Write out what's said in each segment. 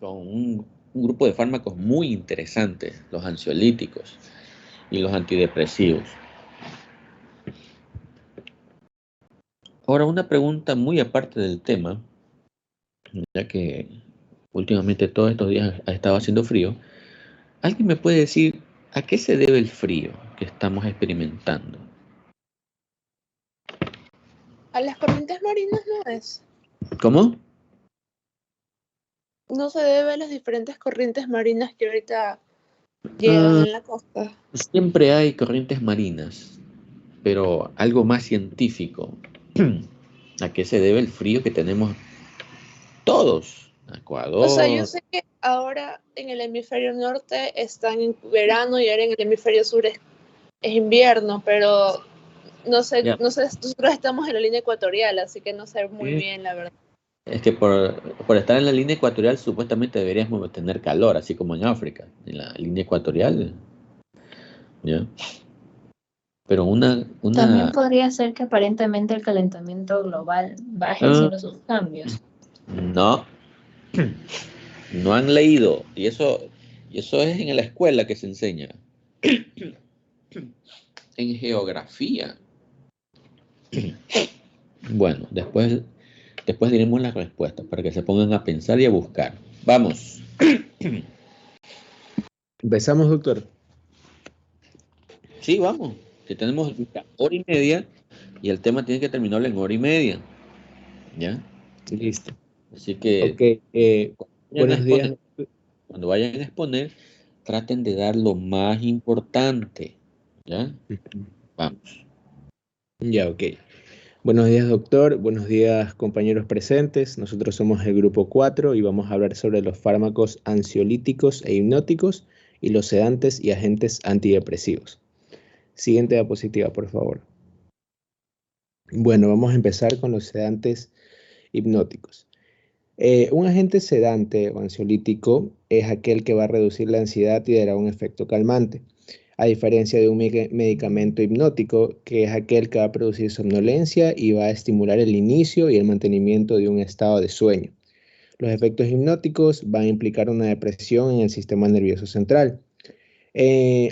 con un grupo de fármacos muy interesantes, los ansiolíticos y los antidepresivos. Ahora, una pregunta muy aparte del tema, ya que últimamente todos estos días ha estado haciendo frío. ¿Alguien me puede decir a qué se debe el frío que estamos experimentando? A las corrientes marinas no es. ¿Cómo? No se debe a las diferentes corrientes marinas que ahorita llegan en la costa. Siempre hay corrientes marinas, pero algo más científico. ¿A qué se debe el frío que tenemos todos? O sea, yo Ecuador. sé que ahora en el hemisferio norte están en verano y ahora en el hemisferio sur es invierno, pero no sé, Ya. nosotros estamos en la línea ecuatorial, así que no sé muy bien la verdad. Es que por estar en la línea ecuatorial supuestamente deberíamos tener calor, así como en África, en la línea ecuatorial. ¿Ya? Pero También podría ser que aparentemente el calentamiento global baje haciendo sus cambios. No, no han leído, y eso es en la escuela que se enseña, en geografía. Bueno, después diremos las respuestas para que se pongan a pensar y a buscar. Vamos. Empezamos, doctor. Sí, vamos. Que tenemos hora y media y el tema tiene que terminar en hora y media. ¿Ya? Listo. Así que Ok, buenos días. Cuando vayan a exponer, traten de dar lo más importante. ¿Ya? Vamos. Ya, ok. Buenos días, doctor. Buenos días, compañeros presentes. Nosotros somos el grupo 4 y vamos a hablar sobre los fármacos ansiolíticos e hipnóticos y los sedantes y agentes antidepresivos. Siguiente diapositiva, por favor. Bueno, vamos a empezar con los sedantes hipnóticos. Un agente sedante o ansiolítico es aquel que va a reducir la ansiedad y dará un efecto calmante, a diferencia de un medicamento hipnótico, que es aquel que va a producir somnolencia y va a estimular el inicio y el mantenimiento de un estado de sueño. Los efectos hipnóticos van a implicar una depresión en el sistema nervioso central.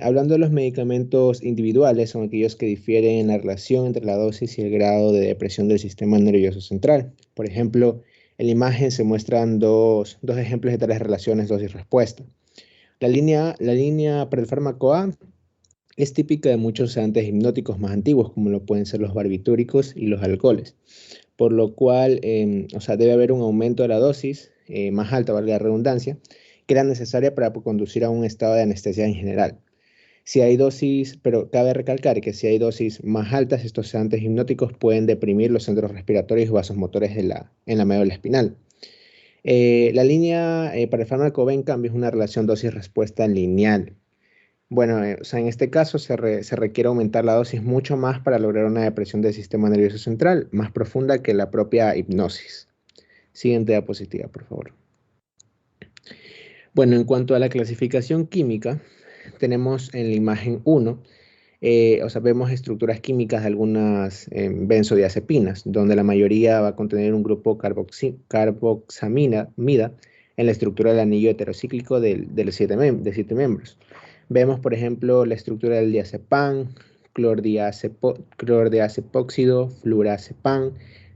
Hablando de los medicamentos individuales, son aquellos que difieren en la relación entre la dosis y el grado de depresión del sistema nervioso central. Por ejemplo, en la imagen se muestran dos ejemplos de tales relaciones dosis-respuesta. La línea para el fármaco A es típica de muchos sedantes hipnóticos más antiguos, como lo pueden ser los barbitúricos y los alcoholes, por lo cual debe haber un aumento de la dosis más alta, valga la redundancia, que era necesaria para conducir a un estado de anestesia en general. Pero cabe recalcar que si hay dosis más altas, estos sedantes hipnóticos pueden deprimir los centros respiratorios y vasos motores en la médula espinal. La línea para el fármaco B, en cambio, es una relación dosis-respuesta lineal. Bueno, en este caso se requiere aumentar la dosis mucho más para lograr una depresión del sistema nervioso central, más profunda que la propia hipnosis. Siguiente diapositiva, por favor. Bueno, en cuanto a la clasificación química, tenemos en la imagen 1, vemos estructuras químicas de algunas benzodiazepinas, donde la mayoría va a contener un grupo carboxamida en la estructura del anillo heterocíclico de 7 miembros. Vemos, por ejemplo, la estructura del diazepam, clordiazepóxido, flurazepam,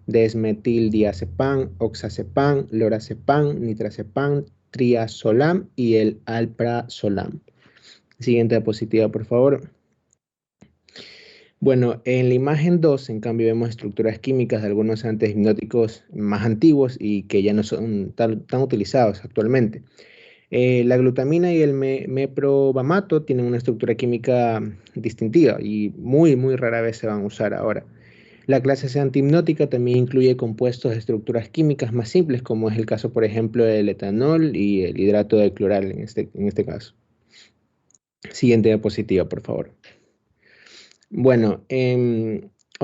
desmetildiazepam, oxazepam, lorazepam, nitrazepam, triazolam y el alprazolam. Siguiente diapositiva, por favor. Bueno, en la imagen 2, en cambio, vemos estructuras químicas de algunos antihipnóticos más antiguos y que ya no son tan utilizados actualmente. La glutamina y el meprobamato tienen una estructura química distintiva y muy, muy rara vez se van a usar ahora. La clase C antihipnótica también incluye compuestos de estructuras químicas más simples, como es el caso, por ejemplo, del etanol y el hidrato de cloral en este caso. Siguiente diapositiva, por favor. Bueno,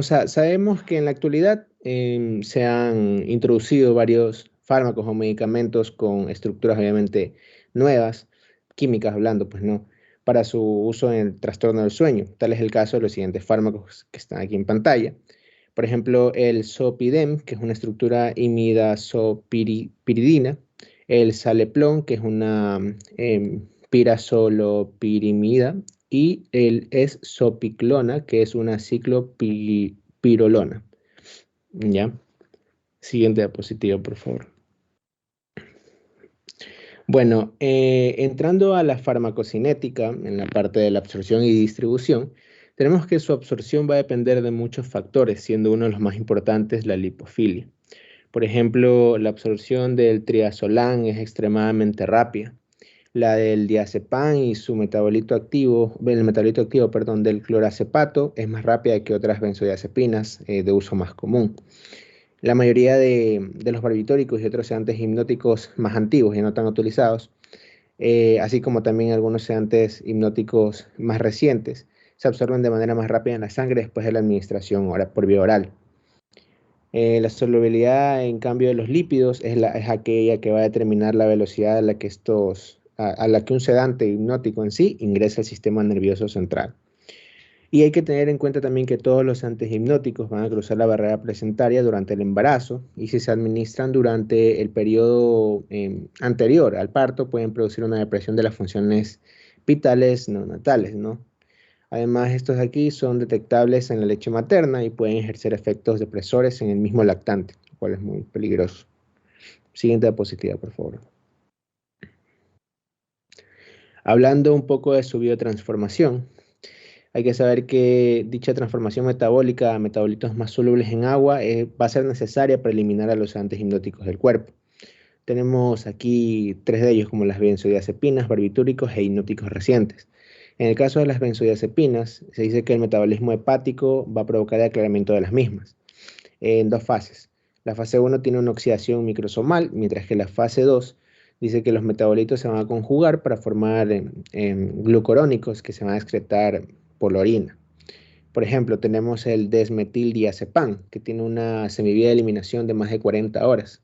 sabemos que en la actualidad se han introducido varios fármacos o medicamentos con estructuras obviamente nuevas, químicas hablando, pues no, para su uso en el trastorno del sueño. Tal es el caso de los siguientes fármacos que están aquí en pantalla. Por ejemplo, el Zopidem, que es una estructura imidazopiridina, el saleplón, que es una pirazolopirimida, y el esopiclona, que es una ciclopirolona. ¿Ya? Siguiente diapositiva, por favor. Bueno, entrando a la farmacocinética, en la parte de la absorción y distribución, tenemos que su absorción va a depender de muchos factores, siendo uno de los más importantes la lipofilia. Por ejemplo, la absorción del triazolán es extremadamente rápida. La del diazepam y su metabolito activo, el metabolito activo, perdón, del clorazepato es más rápida que otras benzodiazepinas de uso más común. La mayoría de los barbitúricos y otros sedantes hipnóticos más antiguos y no tan utilizados, así como también algunos sedantes hipnóticos más recientes, se absorben de manera más rápida en la sangre después de la administración por vía oral. La solubilidad, en cambio, de los lípidos es aquella que va a determinar la velocidad a la que un sedante hipnótico en sí ingresa al sistema nervioso central. Y hay que tener en cuenta también que todos los sedantes hipnóticos van a cruzar la barrera placentaria durante el embarazo, y si se administran durante el periodo anterior al parto pueden producir una depresión de las funciones vitales neonatales, ¿no? Además, estos aquí son detectables en la leche materna y pueden ejercer efectos depresores en el mismo lactante, lo cual es muy peligroso. Siguiente diapositiva, por favor. Hablando un poco de su biotransformación, hay que saber que dicha transformación metabólica a metabolitos más solubles en agua va a ser necesaria para eliminar a los sedantes hipnóticos del cuerpo. Tenemos aquí 3 de ellos, como las benzodiazepinas, barbitúricos e hipnóticos recientes. En el caso de las benzodiazepinas, se dice que el metabolismo hepático va a provocar el aclaramiento de las mismas en 2 fases. La fase 1 tiene una oxidación microsomal, mientras que la fase 2 dice que los metabolitos se van a conjugar para formar glucurónicos que se van a excretar por la orina. Por ejemplo, tenemos el desmetildiazepam, que tiene una semivía de eliminación de más de 40 horas.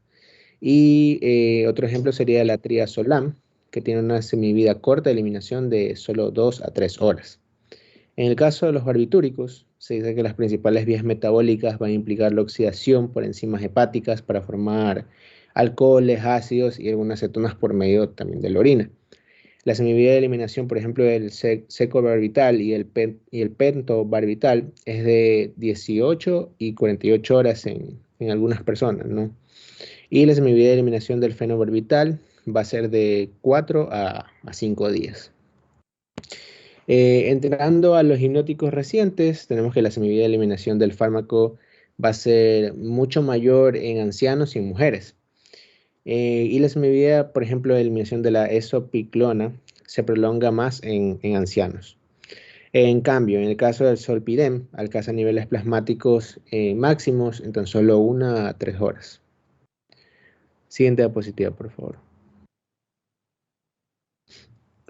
Y otro ejemplo sería la triazolam, que tiene una semivida corta de eliminación de solo 2 a 3 horas. En el caso de los barbitúricos, se dice que las principales vías metabólicas van a implicar la oxidación por enzimas hepáticas para formar alcoholes, ácidos y algunas cetonas por medio también de la orina. La semivía de eliminación, por ejemplo, del secobarbital y el pentobarbital es de 18 y 48 horas en algunas personas, ¿no? Y la semivía de eliminación del fenobarbital va a ser de 4 a 5 días. Entrando a los hipnóticos recientes, tenemos que la semivida de eliminación del fármaco va a ser mucho mayor en ancianos y en mujeres. Y la semivida, por ejemplo, de eliminación de la esopiclona se prolonga más en ancianos. En cambio, en el caso del zolpidem, alcanza niveles plasmáticos máximos en tan solo 1 a 3 horas. Siguiente diapositiva, por favor.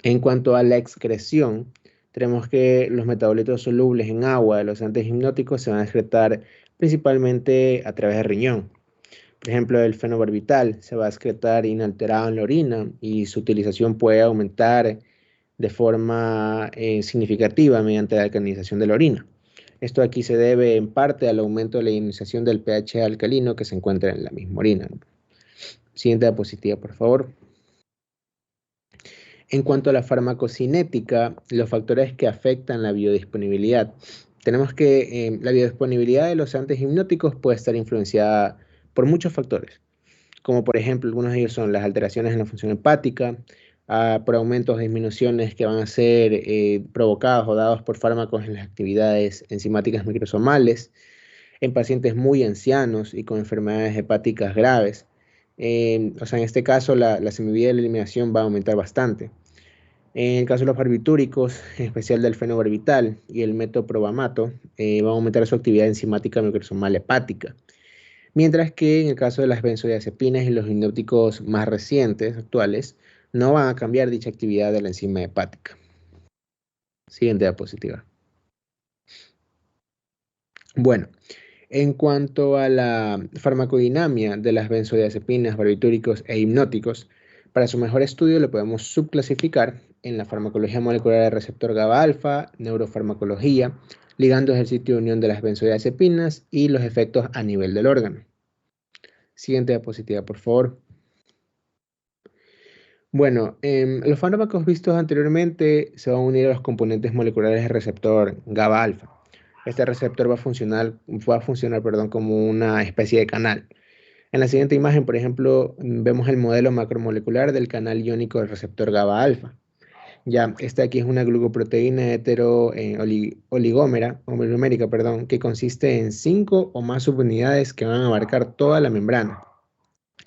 En cuanto a la excreción, tenemos que los metabolitos solubles en agua de los sedantes hipnóticos se van a excretar principalmente a través del riñón. Por ejemplo, el fenobarbital se va a excretar inalterado en la orina y su utilización puede aumentar de forma significativa mediante la alcalinización de la orina. Esto aquí se debe en parte al aumento de la ionización del pH alcalino que se encuentra en la misma orina. Siguiente diapositiva, por favor. En cuanto a la farmacocinética, los factores que afectan la biodisponibilidad. Tenemos que la biodisponibilidad de los sedantes hipnóticos puede estar influenciada por muchos factores, como por ejemplo, algunos de ellos son las alteraciones en la función hepática, por aumentos o disminuciones que van a ser provocados o dados por fármacos en las actividades enzimáticas microsomales, en pacientes muy ancianos y con enfermedades hepáticas graves. O sea, en este caso la semivía de la eliminación va a aumentar bastante. En el caso de los barbitúricos, en especial del fenobarbital y el metoprobamato, va a aumentar su actividad enzimática microsomal hepática. Mientras que en el caso de las benzodiazepinas y los hipnóticos más recientes, actuales, no van a cambiar dicha actividad de la enzima hepática. Siguiente diapositiva. Bueno, en cuanto a la farmacodinamia de las benzodiazepinas, barbitúricos e hipnóticos, para su mejor estudio lo podemos subclasificar en la farmacología molecular del receptor GABA alfa, neurofarmacología, ligandos del sitio de unión de las benzodiazepinas y los efectos a nivel del órgano. Siguiente diapositiva, por favor. Bueno, los fármacos vistos anteriormente se van a unir a los componentes moleculares del receptor GABA alfa. Este receptor va a funcionar, perdón, como una especie de canal. En la siguiente imagen, por ejemplo, vemos el modelo macromolecular del canal iónico del receptor GABA alfa. Ya, esta aquí es una glucoproteína oligomérica, perdón, que consiste en 5 o más subunidades que van a abarcar toda la membrana.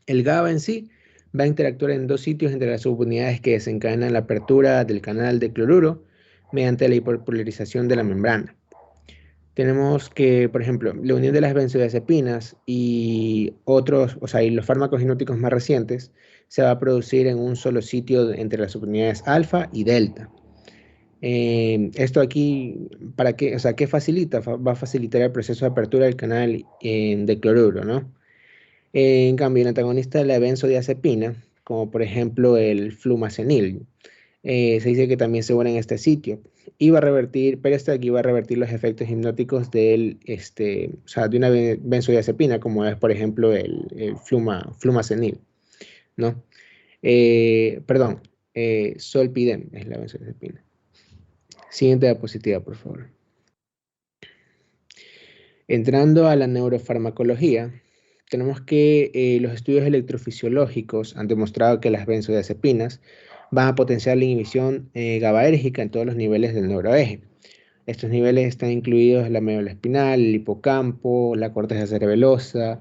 El GABA en sí va a interactuar en dos sitios entre las subunidades que desencadenan la apertura del canal de cloruro mediante la hiperpolarización de la membrana. Tenemos que, por ejemplo, la unión de las benzodiazepinas y otros, o sea, y los fármacos hipnóticos más recientes se va a producir en un solo sitio entre las subunidades alfa y delta. Esto aquí, ¿para qué? O sea, ¿qué facilita? Va a facilitar el proceso de apertura del canal de cloruro, ¿no? En cambio, el antagonista de la benzodiazepina, como por ejemplo el flumazenil, se dice que también se une en este sitio y va a revertir, pero este de aquí va a revertir los efectos hipnóticos o sea, de una benzodiazepina, como es por ejemplo el flumazenil, ¿no? Perdón, Zolpidem es la benzodiazepina. Siguiente diapositiva, por favor. Entrando a la neurofarmacología, tenemos que los estudios electrofisiológicos han demostrado que las benzodiazepinas van a potenciar la inhibición GABAérgica en todos los niveles del neuroeje. Estos niveles están incluidos la médula espinal, el hipocampo, la corteza cerebelosa,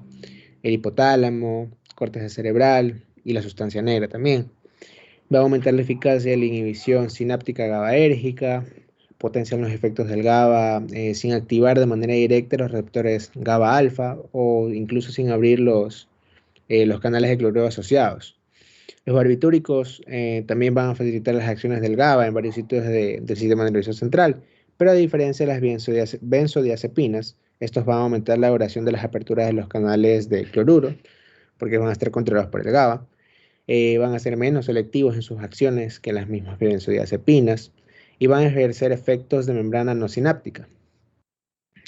el hipotálamo, corteza cerebral y la sustancia negra también. Va a aumentar la eficacia de la inhibición sináptica GABAérgica, potencian los efectos del GABA sin activar de manera directa los receptores GABA alfa o incluso sin abrir los canales de cloruro asociados. Los barbitúricos también van a facilitar las acciones del GABA en varios sitios del sistema nervioso central, pero a diferencia de las benzodiazepinas, estos van a aumentar la duración de las aperturas de los canales de cloruro, porque van a estar controlados por el GABA. Van a ser menos selectivos en sus acciones que las mismas benzodiazepinas y van a ejercer efectos de membrana no sináptica.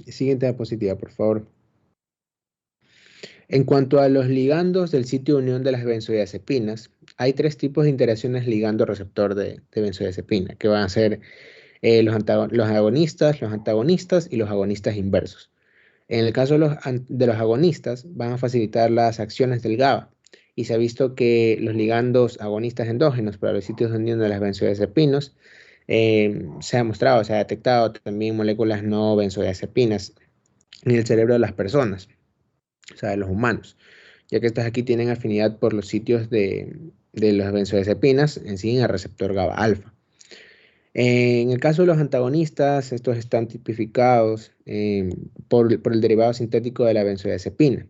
Siguiente diapositiva, por favor. En cuanto a los ligandos del sitio de unión de las benzodiazepinas, hay tres tipos de interacciones ligando-receptor de benzodiazepina, que van a ser los agonistas, los antagonistas y los agonistas inversos. En el caso de los agonistas, van a facilitar las acciones del GABA, y se ha visto que los ligandos agonistas endógenos para los sitios de unión de las benzodiazepinas se ha mostrado, se ha detectado también moléculas no benzodiazepinas en el cerebro de las personas, o sea, de los humanos, ya que estas aquí tienen afinidad por los sitios de las benzodiazepinas en sí en el receptor GABA alfa. En el caso de los antagonistas, estos están tipificados por el derivado sintético de la benzodiazepina.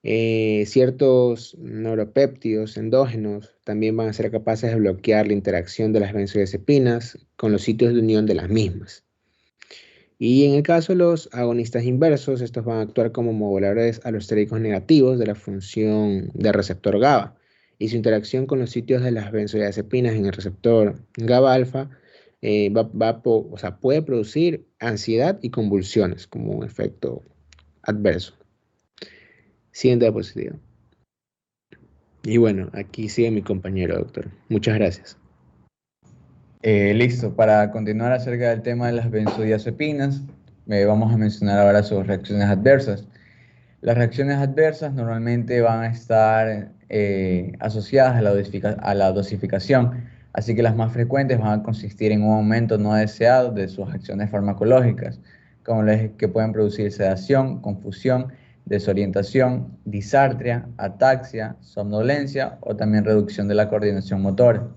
Ciertos neuropéptidos endógenos también van a ser capaces de bloquear la interacción de las benzodiazepinas con los sitios de unión de las mismas. Y en el caso de los agonistas inversos, estos van a actuar como moduladores alostéricos negativos de la función del receptor GABA, y su interacción con los sitios de las benzodiazepinas en el receptor GABA alfa puede producir ansiedad y convulsiones como un efecto adverso. Siguiente diapositiva. Y bueno, aquí sigue mi compañero, doctor. Muchas gracias. Listo, para continuar acerca del tema de las benzodiazepinas, vamos a mencionar ahora sus reacciones adversas. Las reacciones adversas normalmente van a estar asociadas a la dosificación, así que las más frecuentes van a consistir en un aumento no deseado de sus acciones farmacológicas, como las que pueden producir sedación, confusión, desorientación, disartria, ataxia, somnolencia o también reducción de la coordinación motora.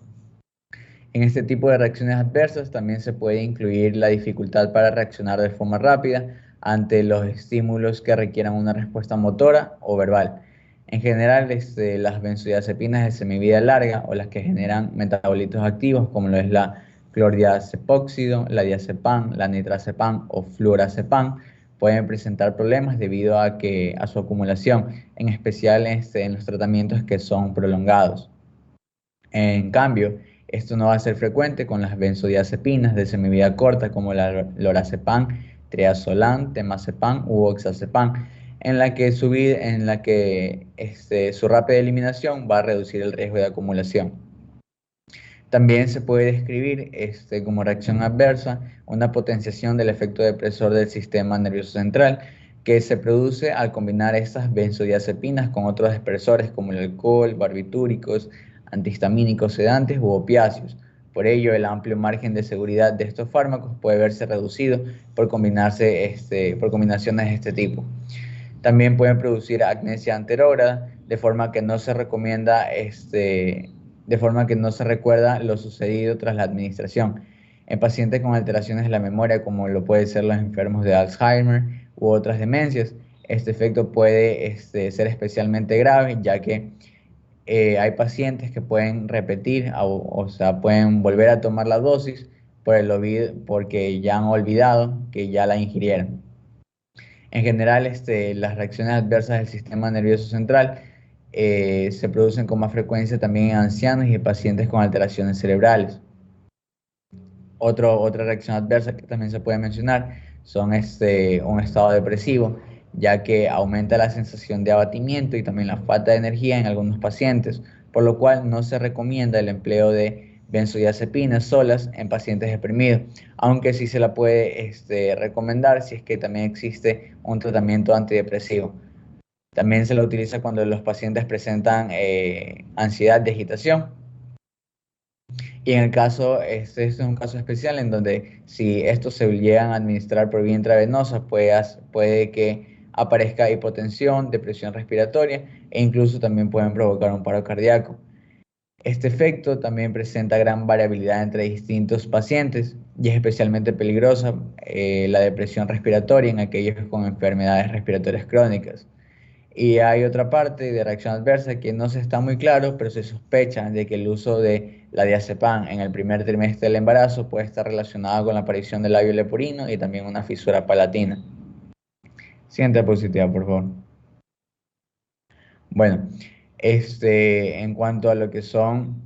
En este tipo de reacciones adversas también se puede incluir la dificultad para reaccionar de forma rápida ante los estímulos que requieran una respuesta motora o verbal. En general, las benzodiazepinas de semivida larga o las que generan metabolitos activos como lo es la clordiazepóxido, la diazepam, la nitrazepam o fluorazepam, pueden presentar problemas debido a su acumulación, en especial en los tratamientos que son prolongados. En cambio, esto no va a ser frecuente con las benzodiazepinas de semivida corta como la lorazepam, triazolam, temazepam u oxazepam, en la que su rápida eliminación va a reducir el riesgo de acumulación. También se puede describir como reacción adversa una potenciación del efecto depresor del sistema nervioso central que se produce al combinar estas benzodiazepinas con otros depresores como el alcohol, barbitúricos, antihistamínicos, sedantes u opiáceos. Por ello, el amplio margen de seguridad de estos fármacos puede verse reducido por combinaciones de este tipo. También pueden producir agnesia anterógrada, de forma que no se recomienda, de forma que no se recuerda lo sucedido tras la administración. En pacientes con alteraciones de la memoria, como lo pueden ser los enfermos de Alzheimer u otras demencias, este efecto puede ser especialmente grave, ya que hay pacientes que pueden repetir, o sea, pueden volver a tomar la dosis porque ya han olvidado que ya la ingirieron. En general, las reacciones adversas del sistema nervioso central se producen con más frecuencia también en ancianos y en pacientes con alteraciones cerebrales. Otra reacción adversa que también se puede mencionar son un estado depresivo, ya que aumenta la sensación de abatimiento y también la falta de energía en algunos pacientes, por lo cual no se recomienda el empleo de benzodiazepinas solas en pacientes deprimidos, aunque sí se la puede recomendar si es que también existe un tratamiento antidepresivo. También se la utiliza cuando los pacientes presentan ansiedad y agitación. Y en el caso, este es un caso especial en donde si estos se llegan a administrar por vía intravenosa, puede que aparezca hipotensión, depresión respiratoria e incluso también pueden provocar un paro cardíaco. Este efecto también presenta gran variabilidad entre distintos pacientes y es especialmente peligrosa la depresión respiratoria en aquellos con enfermedades respiratorias crónicas. Y hay otra parte de reacción adversa que no se está muy claro, pero se sospecha de que el uso de la diazepam en el primer trimestre del embarazo puede estar relacionado con la aparición del labio leporino y también una fisura palatina. Siguiente diapositiva, por favor. Bueno, en cuanto a lo que son,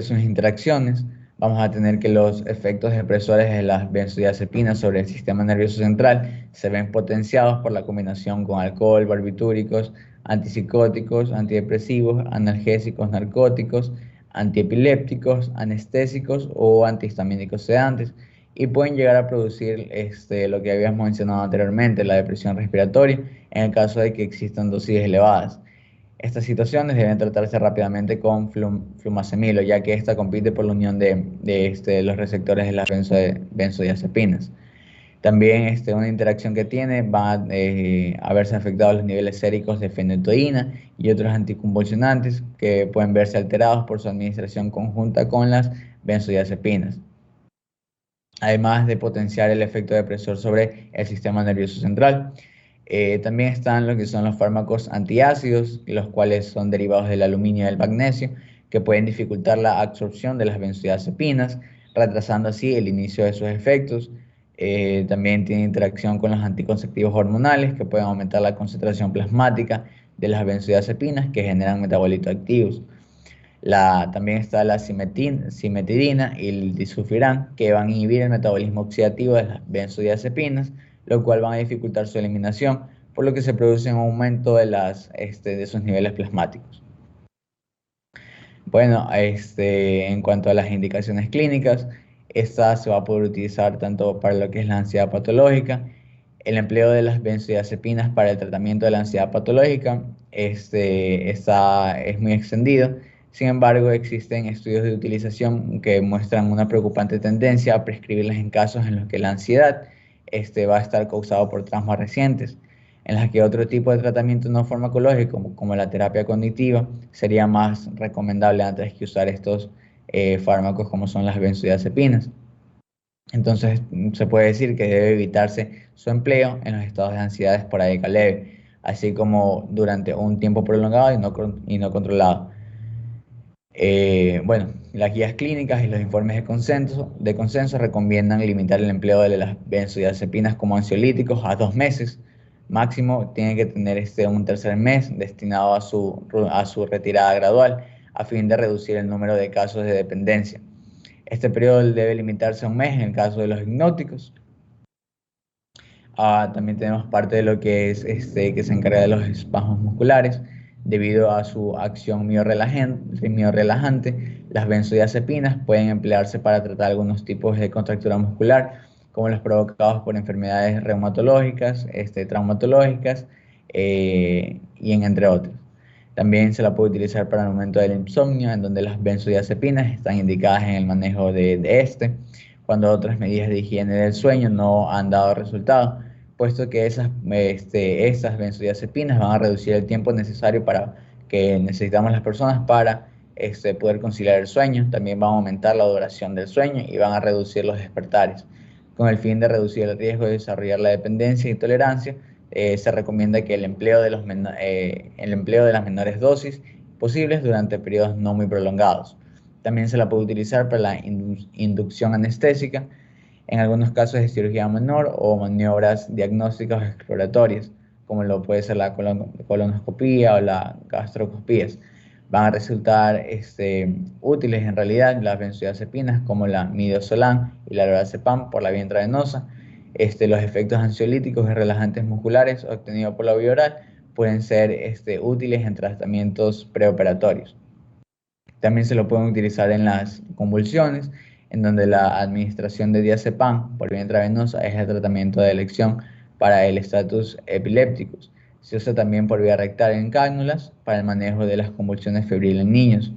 sus interacciones, vamos a tener que los efectos depresores de las benzodiazepinas sobre el sistema nervioso central se ven potenciados por la combinación con alcohol, barbitúricos, antipsicóticos, antidepresivos, analgésicos, narcóticos, antiepilépticos, anestésicos o antihistamínicos sedantes, y pueden llegar a producir lo que habíamos mencionado anteriormente, la depresión respiratoria, en el caso de que existan dosis elevadas. Estas situaciones deben tratarse rápidamente con flumazemilo, ya que esta compite por la unión de los receptores de las benzodiazepinas. También una interacción que tiene va a verse afectados los niveles séricos de fenitoína y otros anticonvulsionantes que pueden verse alterados por su administración conjunta con las benzodiazepinas, además de potenciar el efecto depresor sobre el sistema nervioso central. También están lo que son los fármacos antiácidos, los cuales son derivados del aluminio y del magnesio, que pueden dificultar la absorción de las benzodiazepinas, retrasando así el inicio de sus efectos. También tiene interacción con los anticonceptivos hormonales, que pueden aumentar la concentración plasmática de las benzodiazepinas, que generan metabolitos activos. También está la cimetidina y el disulfiram, que van a inhibir el metabolismo oxidativo de las benzodiazepinas, lo cual va a dificultar su eliminación, por lo que se produce un aumento de sus niveles plasmáticos. Bueno, en cuanto a las indicaciones clínicas, esta se va a poder utilizar tanto para lo que es la ansiedad patológica. El empleo de las benzodiazepinas para el tratamiento de la ansiedad patológica es muy extendido. Sin embargo, existen estudios de utilización que muestran una preocupante tendencia a prescribirlas en casos en los que la ansiedad va a estar causado por traumas recientes, en las que otro tipo de tratamiento no farmacológico, como la terapia cognitiva, sería más recomendable antes que usar estos fármacos como son las benzodiazepinas. Entonces, se puede decir que debe evitarse su empleo en los estados de ansiedad esporádica leve, así como durante un tiempo prolongado y no controlado. Bueno, las guías clínicas y los informes de consenso recomiendan limitar el empleo de las benzodiazepinas como ansiolíticos a 2 meses. Máximo tiene que tener un tercer mes destinado a su retirada gradual, a fin de reducir el número de casos de dependencia. Este periodo debe limitarse a 1 mes en el caso de los hipnóticos. También tenemos parte de lo que es que se encarga de los espasmos musculares. Debido a su acción miorrelajante, las benzodiazepinas pueden emplearse para tratar algunos tipos de contractura muscular, como los provocados por enfermedades reumatológicas, traumatológicas, y entre otros. También se la puede utilizar para el aumento del insomnio, en donde las benzodiazepinas están indicadas en el manejo cuando otras medidas de higiene del sueño no han dado resultado, puesto que esas benzodiazepinas van a reducir el tiempo necesario que necesitamos las personas para poder conciliar el sueño. También van a aumentar la duración del sueño y van a reducir los despertares. Con el fin de reducir el riesgo de desarrollar la dependencia y tolerancia, se recomienda que el empleo de las menores dosis posibles durante periodos no muy prolongados. También se la puede utilizar para la inducción anestésica, en algunos casos de cirugía menor o maniobras diagnósticas o exploratorias, como lo puede ser la colonoscopía o la gastroscopías. Van a resultar útiles en realidad las benzodiazepinas como la midazolam y la lorazepam por la vía intravenosa. Los efectos ansiolíticos y relajantes musculares obtenidos por la vía oral pueden ser útiles en tratamientos preoperatorios. También se lo pueden utilizar en las convulsiones, en donde la administración de diazepam por vía intravenosa es el tratamiento de elección para el estatus epilépticos. Se usa también por vía rectal en cánulas para el manejo de las convulsiones febriles en niños.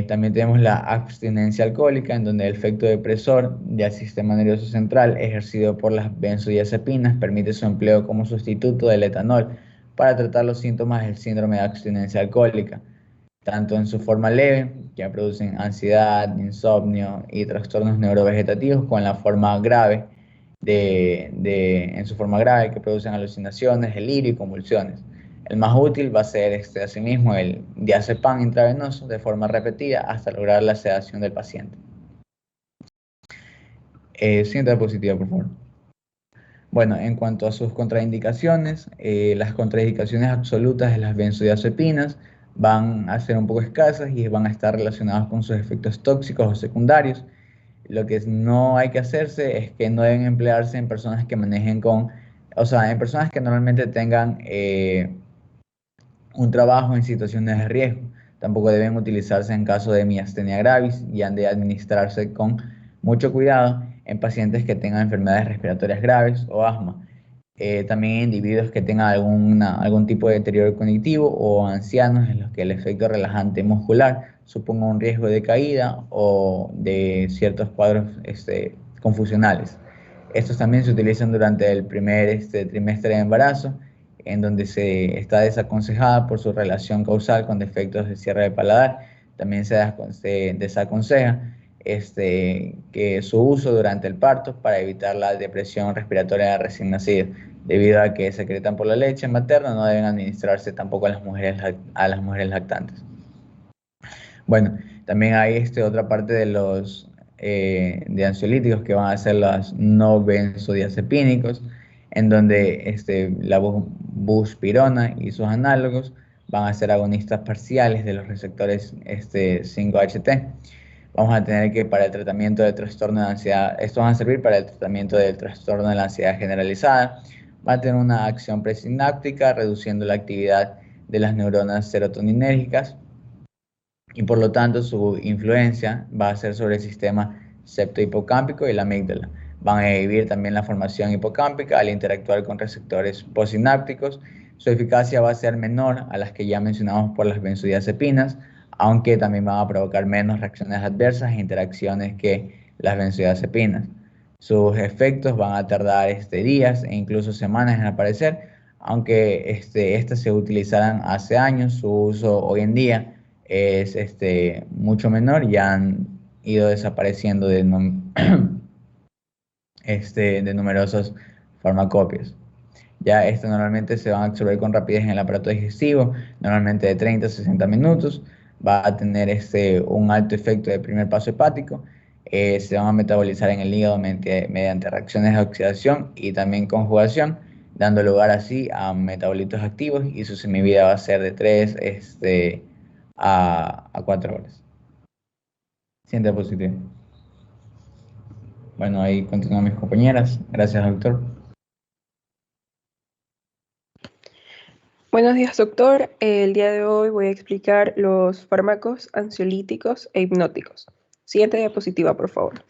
También tenemos la abstinencia alcohólica, en donde el efecto depresor del sistema nervioso central ejercido por las benzodiazepinas permite su empleo como sustituto del etanol para tratar los síntomas del síndrome de abstinencia alcohólica, tanto en su forma leve, que producen ansiedad, insomnio y trastornos neurovegetativos, como en la forma grave, en su forma grave, que producen alucinaciones, delirio y convulsiones. El más útil va a ser asimismo el diazepam intravenoso de forma repetida hasta lograr la sedación del paciente. Siguiente diapositiva, por favor. Bueno, en cuanto a sus contraindicaciones, las contraindicaciones absolutas de las benzodiazepinas van a ser un poco escasas y van a estar relacionadas con sus efectos tóxicos o secundarios. Lo que no hay que hacerse es que no deben emplearse en personas que manejen en personas que normalmente tengan un trabajo en situaciones de riesgo. Tampoco deben utilizarse en caso de miastenia gravis y han de administrarse con mucho cuidado en pacientes que tengan enfermedades respiratorias graves o asma. También individuos que tengan algún tipo de deterioro cognitivo o ancianos en los que el efecto relajante muscular suponga un riesgo de caída o de ciertos cuadros confusionales. Estos también se utilizan durante el primer trimestre de embarazo, en donde se está desaconsejada por su relación causal con defectos de cierre de paladar. También se desaconseja que su uso durante el parto para evitar la depresión respiratoria del recién nacido, debido a que secretan por la leche materna. No deben administrarse tampoco a las mujeres lactantes. Bueno, también hay otra parte de los de ansiolíticos que van a ser los no benzodiazepínicos, en donde la buspirona y sus análogos van a ser agonistas parciales de los receptores 5-HT. Vamos a tener que para el tratamiento del trastorno de ansiedad, estos van a servir para el tratamiento del trastorno de la ansiedad generalizada. Va a tener una acción presináptica, reduciendo la actividad de las neuronas serotoninérgicas, y por lo tanto su influencia va a ser sobre el sistema septohipocámpico y la amígdala. Van a inhibir también la formación hipocámpica al interactuar con receptores postsinápticos. Su eficacia va a ser menor a las que ya mencionamos por las benzodiazepinas, aunque también van a provocar menos reacciones adversas e interacciones que las benzodiazepinas. Sus efectos van a tardar días e incluso semanas en aparecer, aunque estas se utilizaran hace años. Su uso hoy en día es mucho menor y han ido desapareciendo de numerosas farmacopias. Ya normalmente se van a absorber con rapidez en el aparato digestivo, normalmente de 30 a 60 minutos. Va a tener un alto efecto de primer paso hepático. Se van a metabolizar en el hígado mediante reacciones de oxidación y también conjugación, dando lugar así a metabolitos activos, y su semivida va a ser de 3 a 4 horas. Siguiente diapositiva. Bueno, ahí continúan mis compañeras. Gracias, doctor. Buenos días, doctor. El día de hoy voy a explicar los fármacos ansiolíticos e hipnóticos. Siguiente diapositiva, por favor.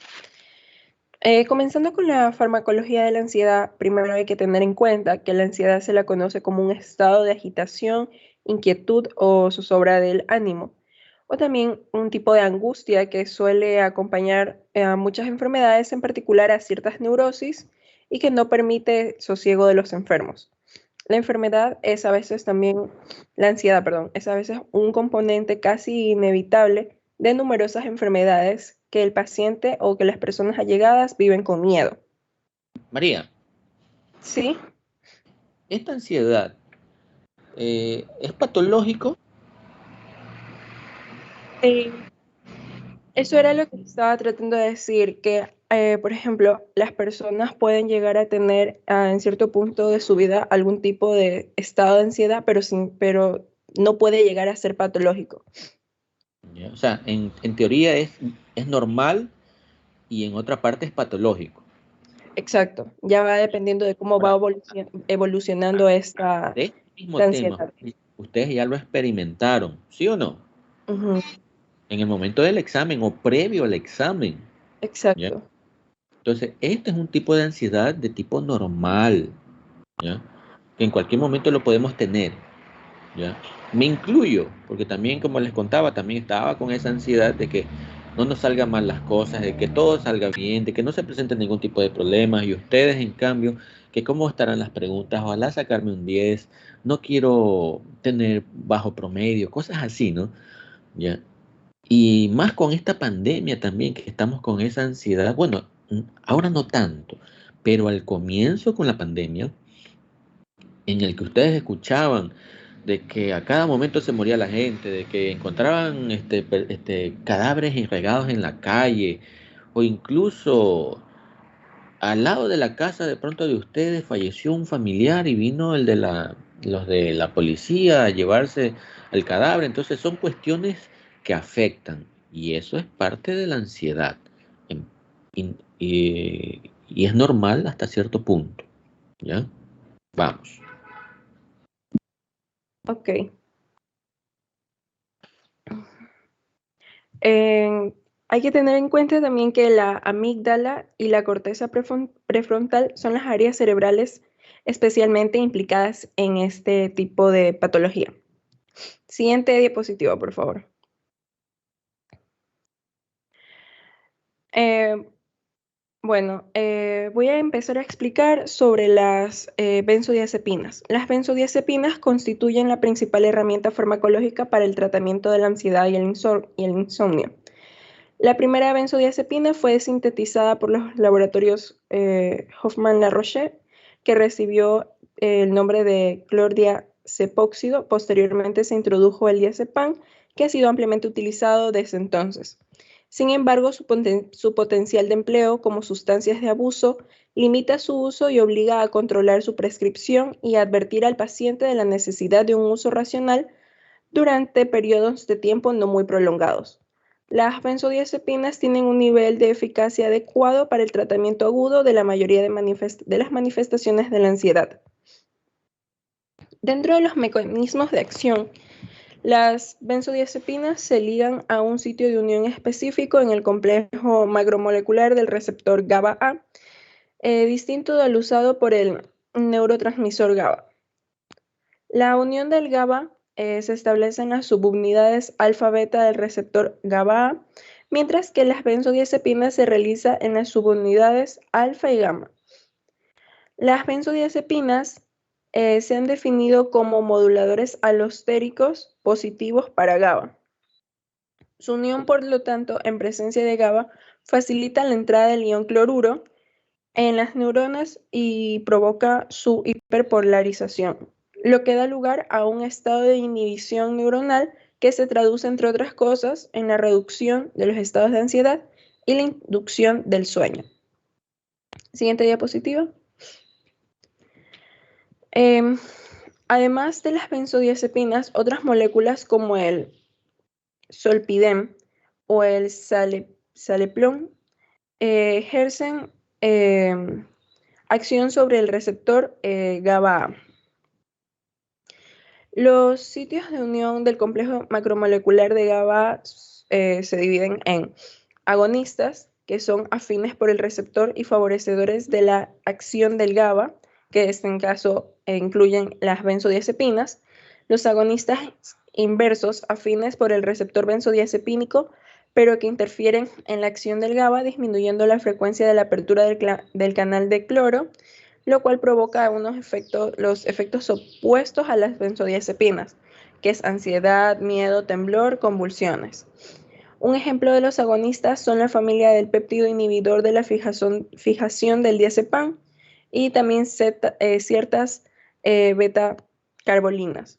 Comenzando con la farmacología de la ansiedad, primero hay que tener en cuenta que la ansiedad se la conoce como un estado de agitación, inquietud o zozobra del ánimo, o también un tipo de angustia que suele acompañar a muchas enfermedades, en particular a ciertas neurosis, y que no permite sosiego de los enfermos. La enfermedad es a veces también, la ansiedad, perdón, es a veces un componente casi inevitable de numerosas enfermedades que el paciente o que las personas allegadas viven con miedo. María, ¿Sí? ¿esta ansiedad es patológico? Eso era lo que estaba tratando de decir, que, por ejemplo, las personas pueden llegar a tener en cierto punto de su vida algún tipo de estado de ansiedad, pero no puede llegar a ser patológico. ¿Ya? O sea, en teoría es normal y en otra parte es patológico. Exacto, ya va dependiendo de cómo va Ahora, evolucionando esta de este mismo tema, ansiedad. ustedes ya lo experimentaron, ¿sí o no? Ujú, En el momento del examen o previo al examen, ¿ya? exacto. Entonces, este es un tipo de ansiedad de tipo normal, ¿ya? Que en cualquier momento lo podemos tener, ¿ya? Me incluyo, porque también, como les contaba, también estaba con esa ansiedad de que no nos salgan mal las cosas, de que todo salga bien, de que no se presente ningún tipo de problemas, y ustedes, en cambio, que cómo estarán las preguntas, ojalá sacarme un 10, no quiero tener bajo promedio, cosas así, ¿no? ¿Ya? Y más con esta pandemia también, que estamos con esa ansiedad, bueno, ahora no tanto, pero al comienzo con la pandemia, en el que ustedes escuchaban de que a cada momento se moría la gente, de que encontraban cadáveres regados en la calle, o incluso al lado de la casa de pronto de ustedes falleció un familiar y vino los de la policía a llevarse el cadáver. Entonces son cuestiones que afectan y eso es parte de la ansiedad. Em- y es normal hasta cierto punto. ¿Ya? Vamos. Ok. Hay que tener en cuenta también que la amígdala y la corteza prefrontal son las áreas cerebrales especialmente implicadas en este tipo de patología. Siguiente diapositiva, por favor. Voy a empezar a explicar sobre las benzodiazepinas. Las benzodiazepinas constituyen la principal herramienta farmacológica para el tratamiento de la ansiedad y el insomnio. La primera benzodiazepina fue sintetizada por los laboratorios Hoffmann-La Roche, que recibió el nombre de clordiazepóxido. Posteriormente se introdujo el diazepam, que ha sido ampliamente utilizado desde entonces. Sin embargo, su potencial de empleo como sustancias de abuso limita su uso y obliga a controlar su prescripción y a advertir al paciente de la necesidad de un uso racional durante periodos de tiempo no muy prolongados. Las benzodiazepinas tienen un nivel de eficacia adecuado para el tratamiento agudo de la mayoría de las manifestaciones de la ansiedad. Dentro de los mecanismos de acción, las benzodiazepinas se ligan a un sitio de unión específico en el complejo macromolecular del receptor GABA-A, distinto del usado por el neurotransmisor GABA. La unión del GABA se establece en las subunidades alfa-beta del receptor GABA-A, mientras que las benzodiazepinas se realiza en las subunidades alfa y gamma. Las benzodiazepinas se han definido como moduladores alostéricos positivos para GABA. Su unión, por lo tanto, en presencia de GABA, facilita la entrada del ion cloruro en las neuronas y provoca su hiperpolarización, lo que da lugar a un estado de inhibición neuronal que se traduce, entre otras cosas, en la reducción de los estados de ansiedad y la inducción del sueño. Siguiente diapositiva. Además de las benzodiazepinas, otras moléculas como el zolpidem o el saleplón ejercen acción sobre el receptor GABA-A. Los sitios de unión del complejo macromolecular de GABA se dividen en agonistas, que son afines por el receptor y favorecedores de la acción del GABA, que en este caso incluyen las benzodiazepinas. Los agonistas inversos, afines por el receptor benzodiazepínico, pero que interfieren en la acción del GABA, disminuyendo la frecuencia de la apertura del canal de cloro, lo cual provoca los efectos opuestos a las benzodiazepinas, que es ansiedad, miedo, temblor, convulsiones. Un ejemplo de los agonistas son la familia del péptido inhibidor de la fijación del diazepam y también ciertas beta-carbolinas.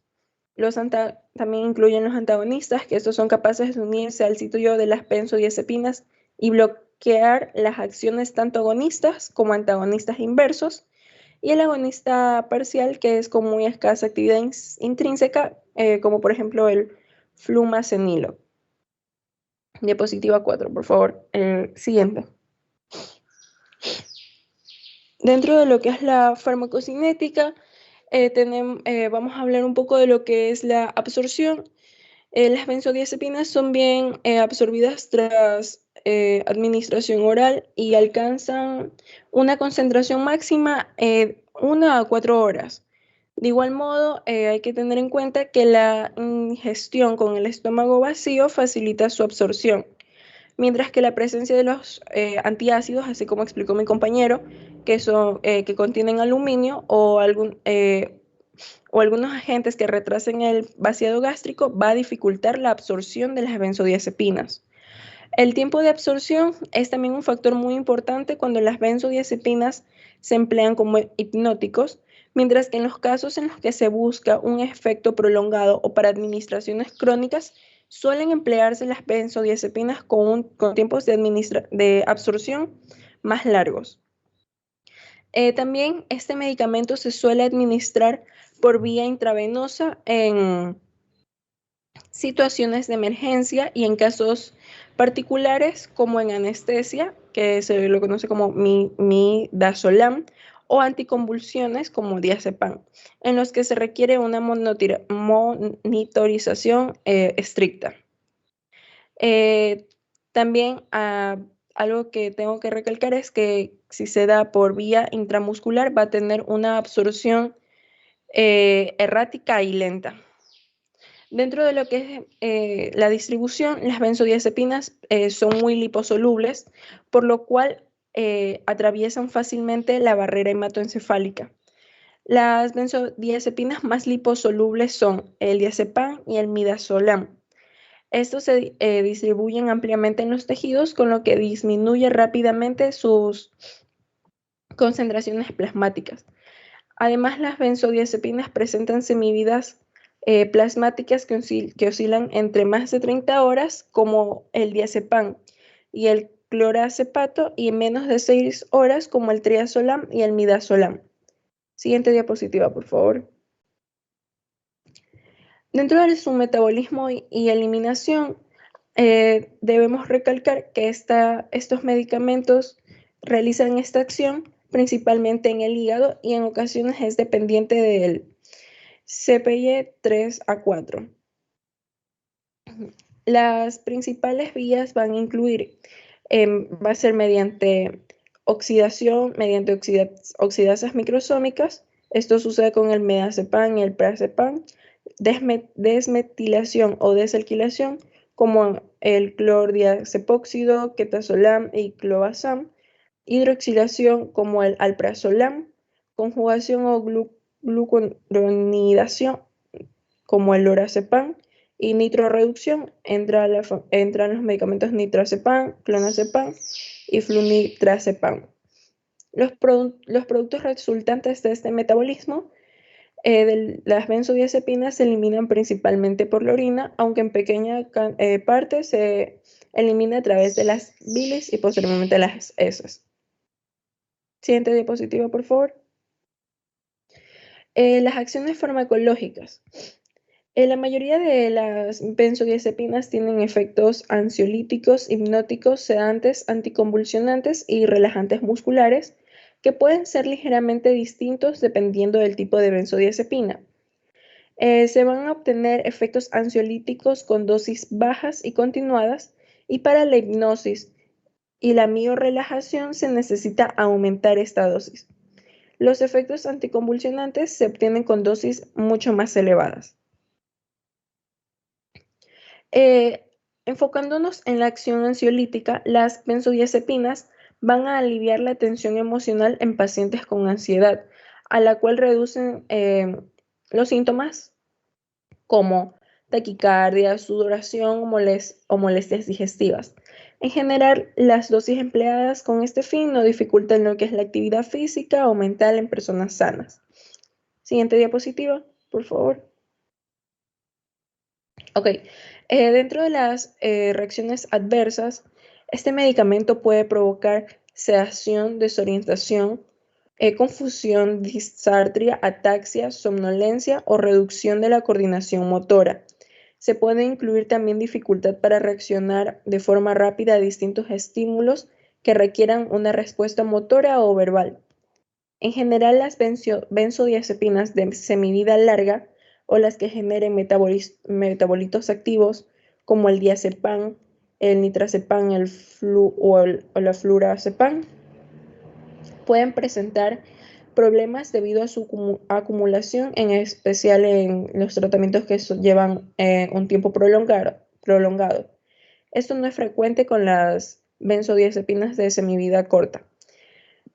También incluyen los antagonistas, que estos son capaces de unirse al sitio de las benzodiazepinas y bloquear las acciones tanto agonistas como antagonistas inversos. Y el agonista parcial, que es con muy escasa actividad intrínseca, como por ejemplo el flumazenilo. Diapositiva 4, por favor. Siguiente. Dentro de lo que es la farmacocinética, vamos a hablar un poco de lo que es la absorción. Las benzodiazepinas son bien absorbidas tras administración oral y alcanzan una concentración máxima 1 a 4 horas. De igual modo, hay que tener en cuenta que la ingestión con el estómago vacío facilita su absorción, mientras que la presencia de los antiácidos, así como explicó mi compañero, que contienen aluminio o algunos agentes que retrasen el vaciado gástrico, va a dificultar la absorción de las benzodiazepinas. El tiempo de absorción es también un factor muy importante cuando las benzodiazepinas se emplean como hipnóticos, mientras que en los casos en los que se busca un efecto prolongado o para administraciones crónicas, suelen emplearse las benzodiazepinas con tiempos de absorción más largos. También este medicamento se suele administrar por vía intravenosa en situaciones de emergencia y en casos particulares como en anestesia, que se lo conoce como midazolam, o anticonvulsiones como diazepam, en los que se requiere una monitorización estricta. También algo que tengo que recalcar es que si se da por vía intramuscular va a tener una absorción errática y lenta. Dentro de lo que es la distribución, las benzodiazepinas son muy liposolubles, por lo cual atraviesan fácilmente la barrera hematoencefálica. Las benzodiazepinas más liposolubles son el diazepam y el midazolam. Estos se distribuyen ampliamente en los tejidos, con lo que disminuye rápidamente sus concentraciones plasmáticas. Además, las benzodiazepinas presentan semividas plasmáticas que oscilan entre más de 30 horas, como el diazepam y el clorazepato, y menos de 6 horas, como el triazolam y el midazolam. Siguiente diapositiva, por favor. Dentro de su metabolismo y eliminación, debemos recalcar que estos medicamentos realizan esta acción principalmente en el hígado y en ocasiones es dependiente del CPY 3 a 4. Las principales vías van a incluir, va a ser mediante oxidación, mediante oxidasas microsómicas. Esto sucede con el medazepam y el prazepam. Desmetilación o desalquilación, como el clordiazepóxido, ketazolam y clobazam. Hidroxilación, como el alprazolam. Conjugación o glucuronidación, como el lorazepam. Y nitrorreducción, entran los medicamentos nitrazepam, clonazepam y flunitrazepam. Los productos resultantes de este metabolismo de las benzodiazepinas se eliminan principalmente por la orina, aunque en pequeña parte se elimina a través de las bilis y posteriormente las heces. Siguiente diapositiva, por favor. Las acciones farmacológicas. La mayoría de las benzodiazepinas tienen efectos ansiolíticos, hipnóticos, sedantes, anticonvulsionantes y relajantes musculares, que pueden ser ligeramente distintos dependiendo del tipo de benzodiazepina. Se van a obtener efectos ansiolíticos con dosis bajas y continuadas, y para la hipnosis y la miorrelajación se necesita aumentar esta dosis. Los efectos anticonvulsionantes se obtienen con dosis mucho más elevadas. Enfocándonos en la acción ansiolítica, las benzodiazepinas van a aliviar la tensión emocional en pacientes con ansiedad, a la cual reducen los síntomas como taquicardia, sudoración o molestias digestivas. En general, las dosis empleadas con este fin no dificultan lo que es la actividad física o mental en personas sanas. Siguiente diapositiva, por favor. Ok, dentro de las reacciones adversas, este medicamento puede provocar sedación, desorientación, confusión, disartria, ataxia, somnolencia o reducción de la coordinación motora. Se puede incluir también dificultad para reaccionar de forma rápida a distintos estímulos que requieran una respuesta motora o verbal. En general, las benzodiazepinas de semivida larga o las que generen metabolitos activos como el diazepam, el nitrazepam, o la flurazepam, pueden presentar problemas debido a su acumulación, en especial en los tratamientos que llevan un tiempo prolongado. Esto no es frecuente con las benzodiazepinas de semivida corta.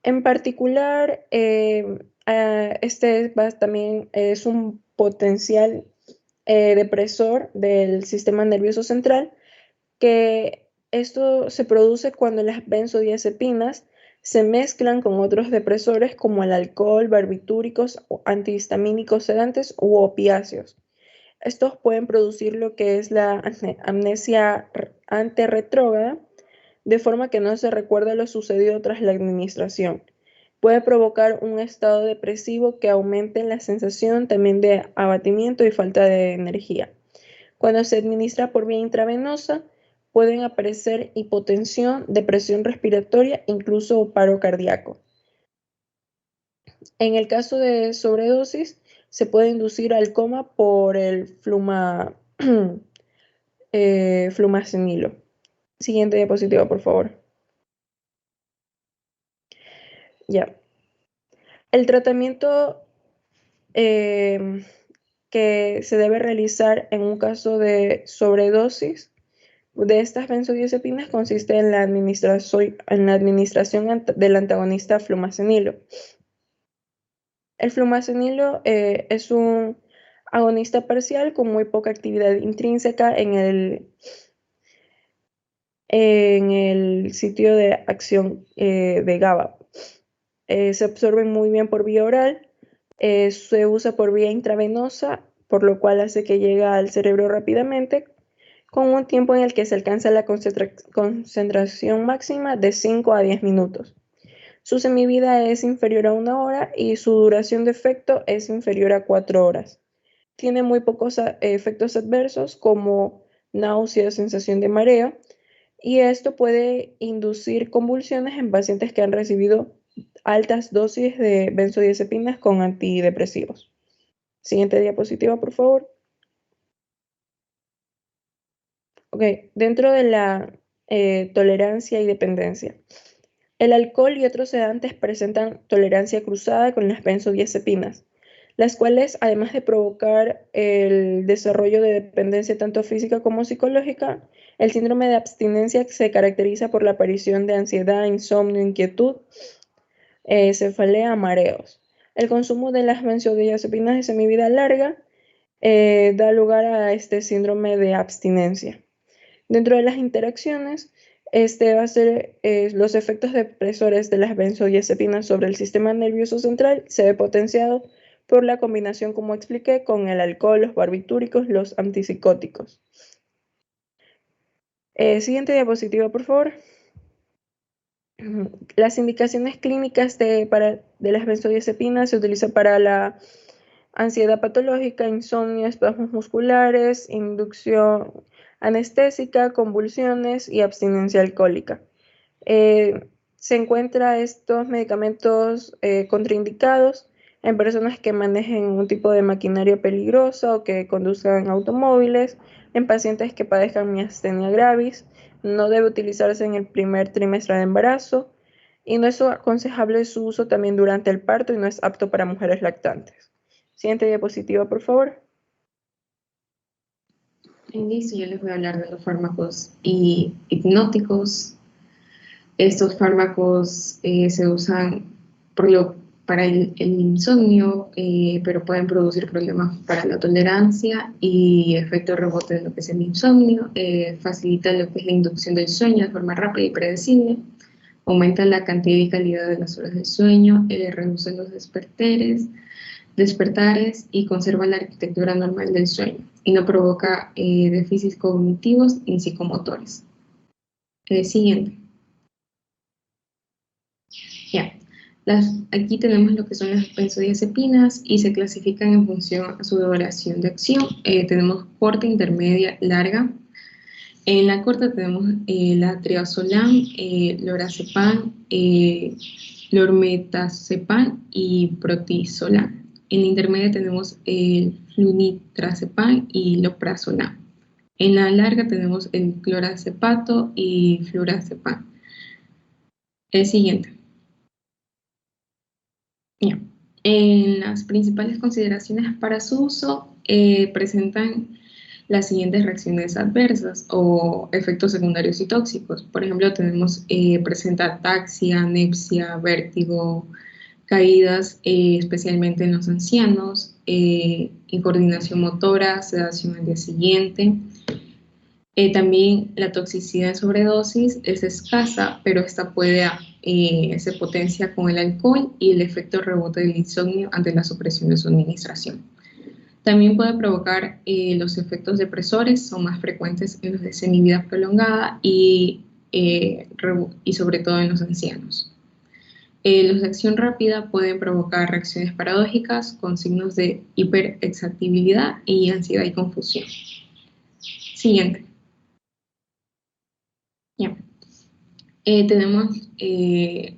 En particular, también es un potencial depresor del sistema nervioso central, que esto se produce cuando las benzodiazepinas se mezclan con otros depresores como el alcohol, barbitúricos, antihistamínicos sedantes u opiáceos. Estos pueden producir lo que es la amnesia anterretrógrada, de forma que no se recuerda lo sucedido tras la administración. Puede provocar un estado depresivo que aumente la sensación también de abatimiento y falta de energía. Cuando se administra por vía intravenosa, pueden aparecer hipotensión, depresión respiratoria, incluso paro cardíaco. En el caso de sobredosis, se puede inducir al coma por el flumacenilo. Siguiente diapositiva, por favor. Ya. El tratamiento que se debe realizar en un caso de sobredosis de estas benzodiazepinas consiste en la administración del antagonista flumacenilo. El flumacenilo es un agonista parcial con muy poca actividad intrínseca en el sitio de acción de GABA. Se absorbe muy bien por vía oral, se usa por vía intravenosa, por lo cual hace que llegue al cerebro rápidamente, con un tiempo en el que se alcanza la concentración máxima de 5 a 10 minutos. Su semivida es inferior a 1 hora y su duración de efecto es inferior a 4 horas. Tiene muy pocos efectos adversos como náusea, sensación de mareo, y esto puede inducir convulsiones en pacientes que han recibido altas dosis de benzodiazepinas con antidepresivos. Siguiente diapositiva, por favor. Ok, dentro de la tolerancia y dependencia. El alcohol y otros sedantes presentan tolerancia cruzada con las benzodiazepinas, las cuales, además de provocar el desarrollo de dependencia tanto física como psicológica, el síndrome de abstinencia se caracteriza por la aparición de ansiedad, insomnio, inquietud, cefalea, mareos. El consumo de las benzodiazepinas de semivida larga da lugar a este síndrome de abstinencia. Dentro de las interacciones, va a ser los efectos depresores de las benzodiazepinas sobre el sistema nervioso central se ve potenciado por la combinación, como expliqué, con el alcohol, los barbitúricos, los antipsicóticos. Siguiente diapositiva, por favor. Las indicaciones clínicas de las benzodiazepinas se utilizan para la ansiedad patológica, insomnio, espasmos musculares, inducción anestésica, convulsiones y abstinencia alcohólica. Se encuentran estos medicamentos contraindicados en personas que manejen un tipo de maquinaria peligrosa o que conduzcan automóviles, en pacientes que padezcan miastenia gravis. No debe utilizarse en el primer trimestre de embarazo y no es aconsejable su uso también durante el parto y no es apto para mujeres lactantes. Siguiente diapositiva, por favor. Listo, yo les voy a hablar de los fármacos hipnóticos. Estos fármacos se usan para el insomnio, pero pueden producir problemas para la tolerancia y efecto rebote de lo que es el insomnio. Facilita lo que es la inducción del sueño de forma rápida y predecible. Aumenta la cantidad y calidad de las horas del sueño. Reduce los despertares y conserva la arquitectura normal del sueño y no provoca déficits cognitivos ni psicomotores. Siguiente. Ya. Aquí tenemos lo que son las benzodiazepinas y se clasifican en función a su duración de acción. Tenemos corta, intermedia, larga. En la corta tenemos la triazolam, lorazepam, lormetazepam y protizolam. En la intermedia tenemos el flunitrazepam y loprazolam. En la larga tenemos el clorazepato y flurazepam. El siguiente. Ya. En las principales consideraciones para su uso presentan las siguientes reacciones adversas o efectos secundarios y tóxicos. Por ejemplo, presenta ataxia, anepsia, vértigo, caídas, especialmente en los ancianos, incoordinación motora, sedación al día siguiente. También la toxicidad en sobredosis es escasa, pero esta se potencia con el alcohol y el efecto rebote del insomnio ante la supresión de su administración. También puede provocar los efectos depresores, son más frecuentes en los de semivida prolongada y sobre todo en los ancianos. Los de acción rápida pueden provocar reacciones paradójicas con signos de hiperexcitabilidad y ansiedad y confusión. Siguiente. Ya. Tenemos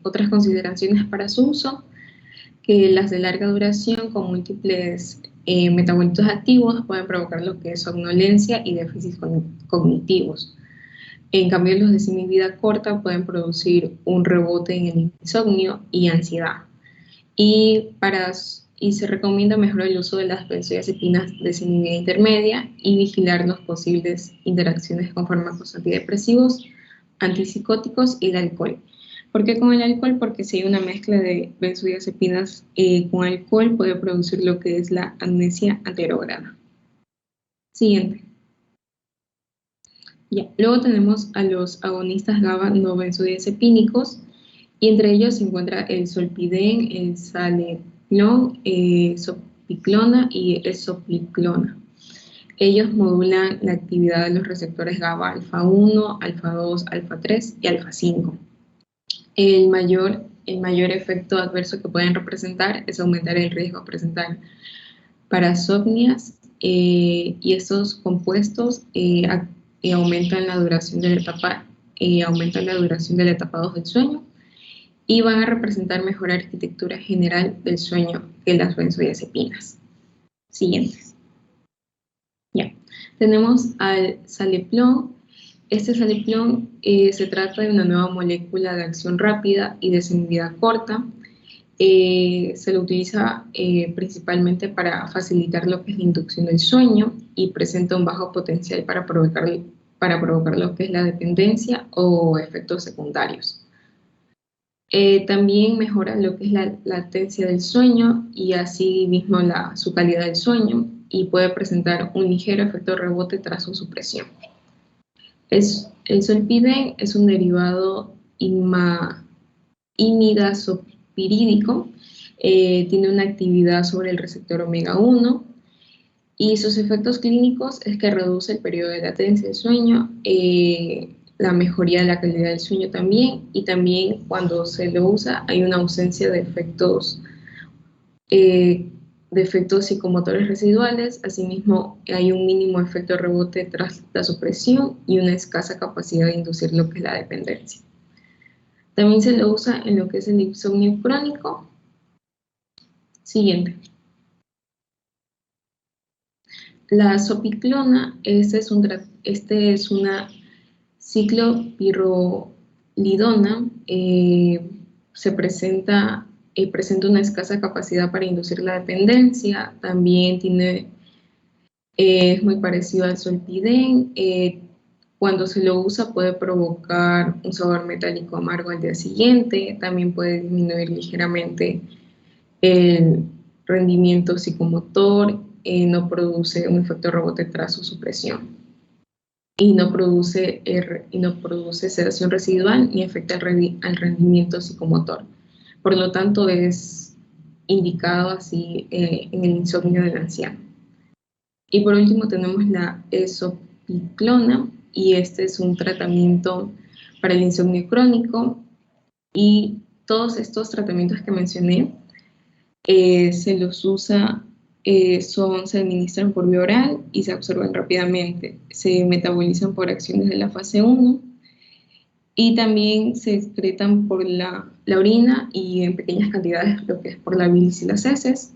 otras consideraciones para su uso, que las de larga duración con múltiples metabolitos activos pueden provocar lo que es somnolencia y déficits cognitivos. En cambio, los de semivida corta pueden producir un rebote en el insomnio y ansiedad. Y se recomienda mejorar el uso de las benzodiazepinas de semivida intermedia y vigilar las posibles interacciones con fármacos antidepresivos, antipsicóticos y el alcohol. ¿Por qué con el alcohol? Porque si hay una mezcla de benzodiazepinas con alcohol puede producir lo que es la amnesia anterograda. Siguiente. Ya. Luego tenemos a los agonistas GABA no benzodiazepínicos y entre ellos se encuentra el solpidem, el saleplon, sopiclona y esopiclona. Ellos modulan la actividad de los receptores GABA alfa 1, alfa 2, alfa 3 y alfa 5. El mayor efecto adverso que pueden representar es aumentar el riesgo de presentar parasomnias y estos compuestos aumentan la duración de la etapa 2 del sueño y van a representar mejor arquitectura general del sueño que las benzodiazepinas. Siguientes. Ya. Tenemos al saleplon. Este saleplon se trata de una nueva molécula de acción rápida y de semivida corta. Se lo utiliza principalmente para facilitar lo que es la inducción del sueño y presenta un bajo potencial para provocar lo que es la dependencia o efectos secundarios. También mejora lo que es la latencia del sueño y así mismo su calidad del sueño y puede presentar un ligero efecto rebote tras su supresión. El solpidem es un derivado imidazopirídico, tiene una actividad sobre el receptor omega 1 y sus efectos clínicos es que reduce el periodo de latencia del sueño, la mejoría de la calidad del sueño también, y también cuando se lo usa hay una ausencia de efectos psicomotores residuales, asimismo hay un mínimo efecto rebote tras la supresión y una escasa capacidad de inducir lo que es la dependencia. También se lo usa en lo que es el insomnio crónico. Siguiente. La sopiclona, este es una ciclopirrolidona, presenta una escasa capacidad para inducir la dependencia, también es muy parecido al solpidem. Cuando se lo usa puede provocar un sabor metálico amargo al día siguiente, también puede disminuir ligeramente el rendimiento psicomotor, no produce un efecto rebote tras su supresión y no produce sedación residual ni afecta al rendimiento psicomotor. Por lo tanto, es indicado así en el insomnio del anciano. Y por último tenemos la esopiclona, y este es un tratamiento para el insomnio crónico, y todos estos tratamientos que mencioné se los usa, se administran por vía oral y se absorben rápidamente, se metabolizan por acciones de la fase 1 y también se excretan por la orina y en pequeñas cantidades lo que es por la bilis y las heces.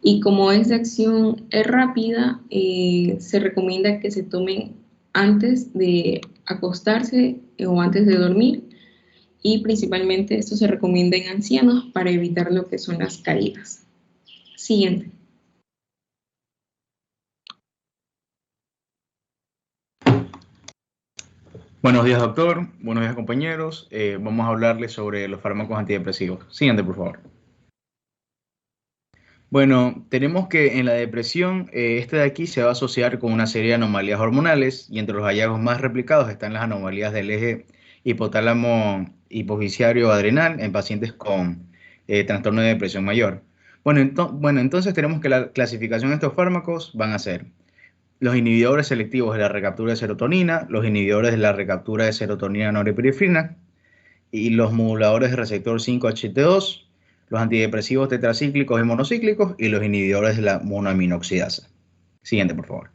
Y como es de acción rápida, se recomienda que se tomen antes de acostarse o antes de dormir, y principalmente esto se recomienda en ancianos para evitar lo que son las caídas. Siguiente. Buenos días, doctor. Buenos días, compañeros. Vamos a hablarles sobre los fármacos antidepresivos. Siguiente, por favor. Bueno, tenemos que en la depresión, este de aquí se va a asociar con una serie de anomalías hormonales, y entre los hallazgos más replicados están las anomalías del eje hipotálamo hipofisiario adrenal en pacientes con trastorno de depresión mayor. Bueno, entonces tenemos que la clasificación de estos fármacos van a ser los inhibidores selectivos de la recaptura de serotonina, los inhibidores de la recaptura de serotonina norepinefrina y los moduladores de receptor 5-HT2, los antidepresivos tetracíclicos y monocíclicos y los inhibidores de la monoaminoxidasa. Siguiente, por favor.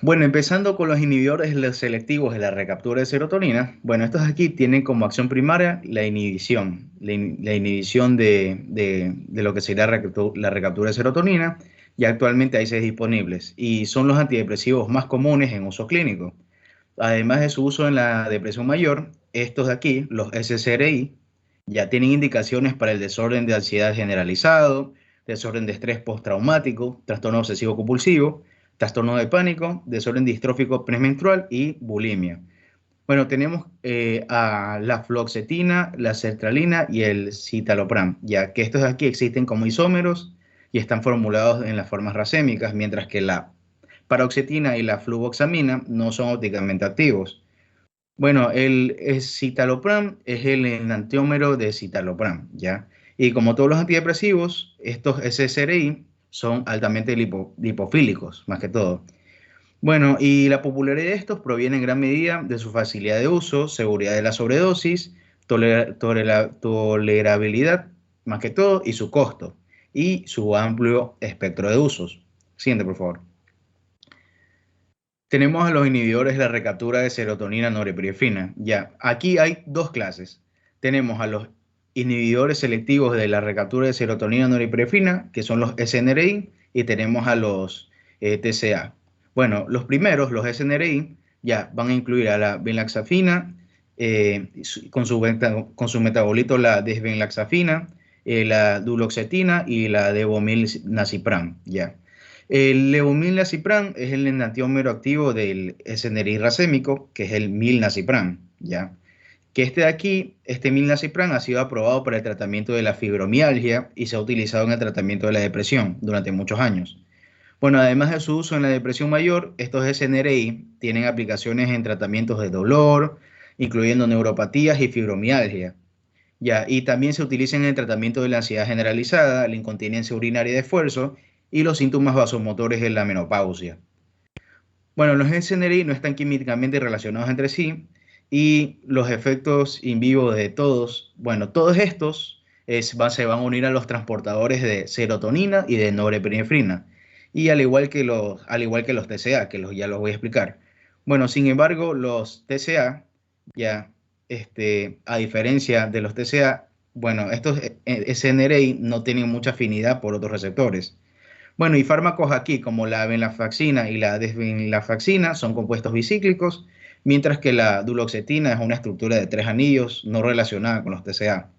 Bueno, empezando con los inhibidores selectivos de la recaptura de serotonina. Bueno, estos aquí tienen como acción primaria la inhibición de lo que sería la recaptura de serotonina, y actualmente hay 6 disponibles y son los antidepresivos más comunes en uso clínico. Además de su uso en la depresión mayor, estos de aquí, los SSRI, ya tienen indicaciones para el desorden de ansiedad generalizado, desorden de estrés postraumático, trastorno obsesivo compulsivo, trastorno de pánico, desorden distrófico premenstrual y bulimia. Bueno, tenemos a la fluoxetina, la sertralina y el citalopram, ya que estos de aquí existen como isómeros y están formulados en las formas racémicas, mientras que la paroxetina y la fluvoxamina no son ópticamente activos. Bueno, el citalopram es el enantiómero de citalopram, ¿ya? Y como todos los antidepresivos, estos SSRI son altamente lipofílicos, más que todo. Bueno, y la popularidad de estos proviene en gran medida de su facilidad de uso, seguridad de la sobredosis, tolerabilidad, más que todo, y su costo, y su amplio espectro de usos. Siguiente, por favor. Tenemos a los inhibidores de la recaptura de serotonina norepinefrina. Ya, aquí hay 2 clases. Tenemos a los inhibidores selectivos de la recaptura de serotonina norepinefrina, que son los SNRI, y tenemos a los TCA. Bueno, los primeros, los SNRI, ya van a incluir a la venlaxafina, con su metabolito la desvenlaxafina, la duloxetina y la levomilnacipran, ya. El levomilnacipran es el enantiómero activo del SNRI racémico, que es el milnacipran, ya. Que este de aquí, este milnacipran, ha sido aprobado para el tratamiento de la fibromialgia y se ha utilizado en el tratamiento de la depresión durante muchos años. Bueno, además de su uso en la depresión mayor, estos SNRI tienen aplicaciones en tratamientos de dolor, incluyendo neuropatías y fibromialgia. Ya, y también se utilizan en el tratamiento de la ansiedad generalizada, la incontinencia urinaria de esfuerzo y los síntomas vasomotores de la menopausia. Bueno, los SNRI no están químicamente relacionados entre sí, y los efectos in vivo de todos estos se van a unir a los transportadores de serotonina y de norepinefrina, y al igual que los TCA, que ya los voy a explicar. Bueno, sin embargo, los TCA, a diferencia de los TCA, bueno, estos SNRI no tienen mucha afinidad por otros receptores. Bueno, y fármacos aquí como la venlafaxina y la desvenlafaxina son compuestos bicíclicos, mientras que la duloxetina es una estructura de 3 anillos no relacionada con los TCA.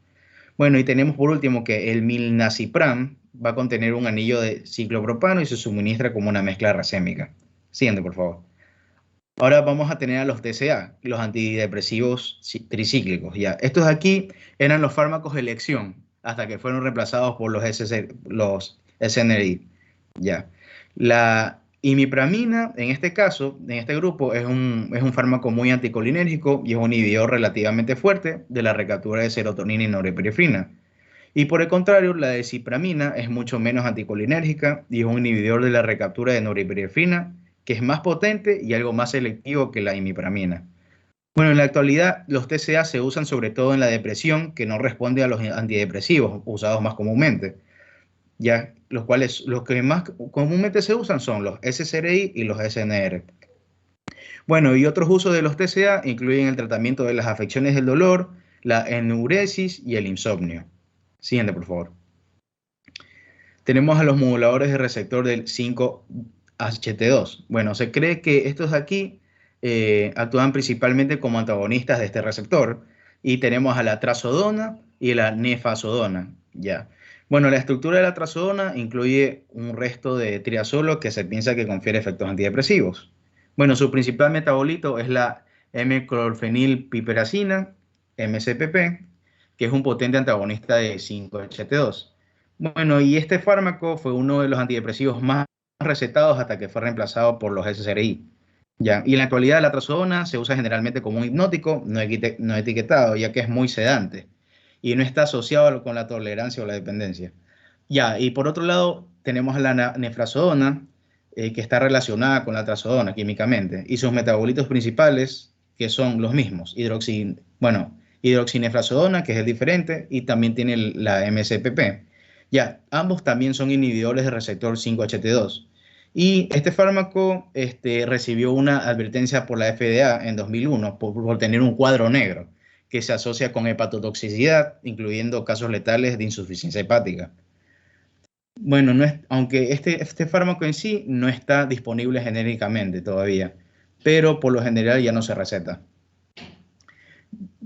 Bueno, y tenemos por último que el milnacipran va a contener un anillo de ciclopropano y se suministra como una mezcla racémica. Siguiente, por favor. Ahora vamos a tener a los TCA, los antidepresivos tricíclicos. Ya. Estos aquí eran los fármacos de elección hasta que fueron reemplazados por los SNRI. Ya. La imipramina, en este caso, en este grupo, es un fármaco muy anticolinérgico y es un inhibidor relativamente fuerte de la recaptura de serotonina y norepinefrina. Y por el contrario, la desipramina es mucho menos anticolinérgica y es un inhibidor de la recaptura de norepinefrina, que es más potente y algo más selectivo que la imipramina. Bueno, en la actualidad los TCA se usan sobre todo en la depresión, que no responde a los antidepresivos usados más comúnmente, ya los que más comúnmente se usan son los SSRI y los SNR. Bueno, y otros usos de los TCA incluyen el tratamiento de las afecciones del dolor, la enuresis y el insomnio. Siguiente, por favor. Tenemos a los moduladores de receptor del 5-HT2. Bueno, se cree que estos aquí actúan principalmente como antagonistas de este receptor. Y tenemos a la trazodona y la nefazodona. Ya. Bueno, la estructura de la trazodona incluye un resto de triazolo que se piensa que confiere efectos antidepresivos. Bueno, su principal metabolito es la M-clorfenilpiperacina, MCPP, que es un potente antagonista de 5-HT2. Bueno, y este fármaco fue uno de los antidepresivos más recetados hasta que fue reemplazado por los SSRI. Ya. Y en la actualidad la trazodona se usa generalmente como un hipnótico no etiquetado, ya que es muy sedante y no está asociado con la tolerancia o la dependencia. Ya, y por otro lado tenemos a la nefrazodona, que está relacionada con la trazodona químicamente, y sus metabolitos principales, que son los mismos, hidroxinefrazodona, que es el diferente, y también tiene la MCPP. Ya, ambos también son inhibidores del receptor 5-HT2. Y este fármaco recibió una advertencia por la FDA en 2001 por tener un cuadro negro que se asocia con hepatotoxicidad, incluyendo casos letales de insuficiencia hepática. Bueno, aunque este fármaco en sí no está disponible genéricamente todavía, pero por lo general ya no se receta.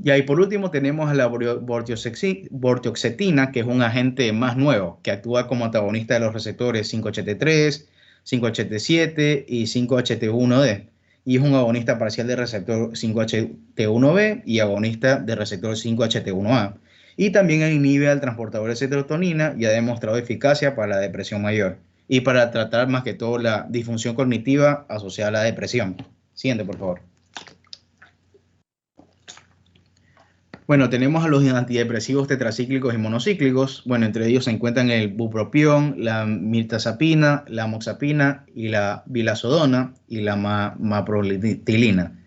Y por último tenemos a la vortioxetina, que es un agente más nuevo, que actúa como antagonista de los receptores 5-HT3, 5-HT7 y 5-HT1D. Y es un agonista parcial del receptor 5-HT1B y agonista del receptor 5-HT1A. Y también inhibe al transportador de serotonina y ha demostrado eficacia para la depresión mayor y para tratar más que todo la disfunción cognitiva asociada a la depresión. Siguiente, por favor. Bueno, tenemos a los antidepresivos tetracíclicos y monocíclicos. Bueno, entre ellos se encuentran el bupropión, la mirtazapina, la amoxapina y la vilazodona y la maprotilina.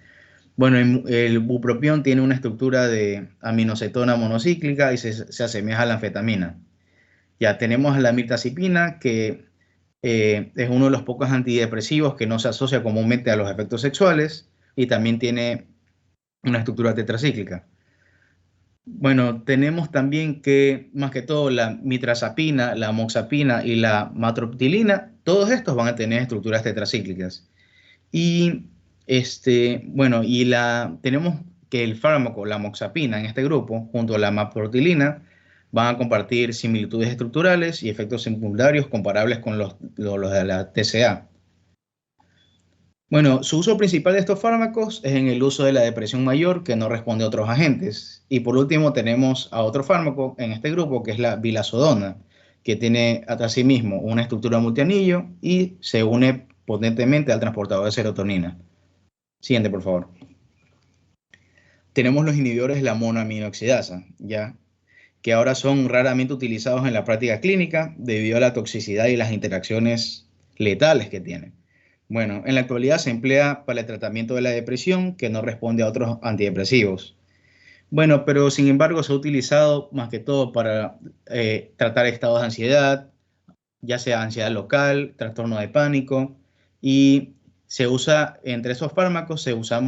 Bueno, el bupropión tiene una estructura de aminocetona monocíclica y se asemeja a la anfetamina. Ya tenemos a la mirtazapina, que es uno de los pocos antidepresivos que no se asocia comúnmente a los efectos sexuales y también tiene una estructura tetracíclica. Bueno, tenemos también que, más que todo, la mirtazapina, la amoxapina y la matrotilina, todos estos van a tener estructuras tetracíclicas. Y, tenemos que el fármaco, la amoxapina, en este grupo, junto a la matrotilina, van a compartir similitudes estructurales y efectos secundarios comparables con los de la TCA. Bueno, su uso principal de estos fármacos es en el uso de la depresión mayor, que no responde a otros agentes. Y por último tenemos a otro fármaco en este grupo, que es la vilazodona, que tiene a sí mismo una estructura multianillo y se une potentemente al transportador de serotonina. Siguiente, por favor. Tenemos los inhibidores de la monoaminoxidasa, ya, que ahora son raramente utilizados en la práctica clínica debido a la toxicidad y las interacciones letales que tienen. Bueno, en la actualidad se emplea para el tratamiento de la depresión, que no responde a otros antidepresivos. Bueno, pero sin embargo se ha utilizado más que todo para tratar estados de ansiedad, ya sea ansiedad local, trastorno de pánico, y se usa, entre esos fármacos, se usa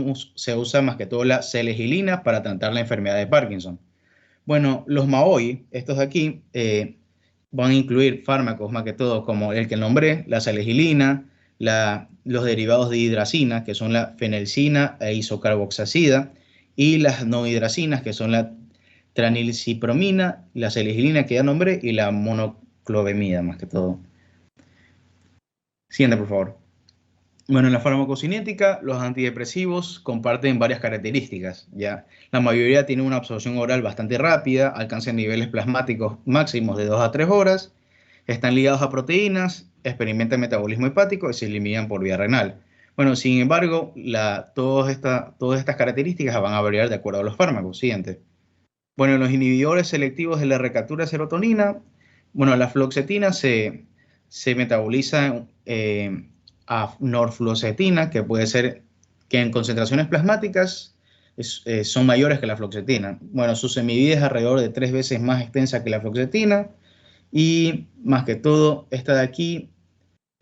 más que todo la selegilina para tratar la enfermedad de Parkinson. Bueno, los MAOI, estos de aquí, van a incluir fármacos más que todo como el que nombré, la salicilina, los derivados de hidracina, que son la fenelcina e isocarboxacida, y las no hidracinas, que son la tranilcipromina, la salicilina que ya nombré, y la monoclobemida más que todo. Siguiente, por favor. Bueno, en la farmacocinética, los antidepresivos comparten varias características, ¿ya? La mayoría tiene una absorción oral bastante rápida, alcanzan niveles plasmáticos máximos de 2 a 3 horas, están ligados a proteínas, experimentan metabolismo hepático y se eliminan por vía renal. Bueno, sin embargo, todas estas características van a variar de acuerdo a los fármacos. Siguiente. Bueno, los inhibidores selectivos de la recaptura de serotonina, bueno, la fluoxetina se metaboliza a norfluoxetina, que puede ser que en concentraciones plasmáticas son mayores que la fluoxetina. Bueno, su semivida es alrededor de 3 veces más extensa que la fluoxetina y más que todo, esta de aquí,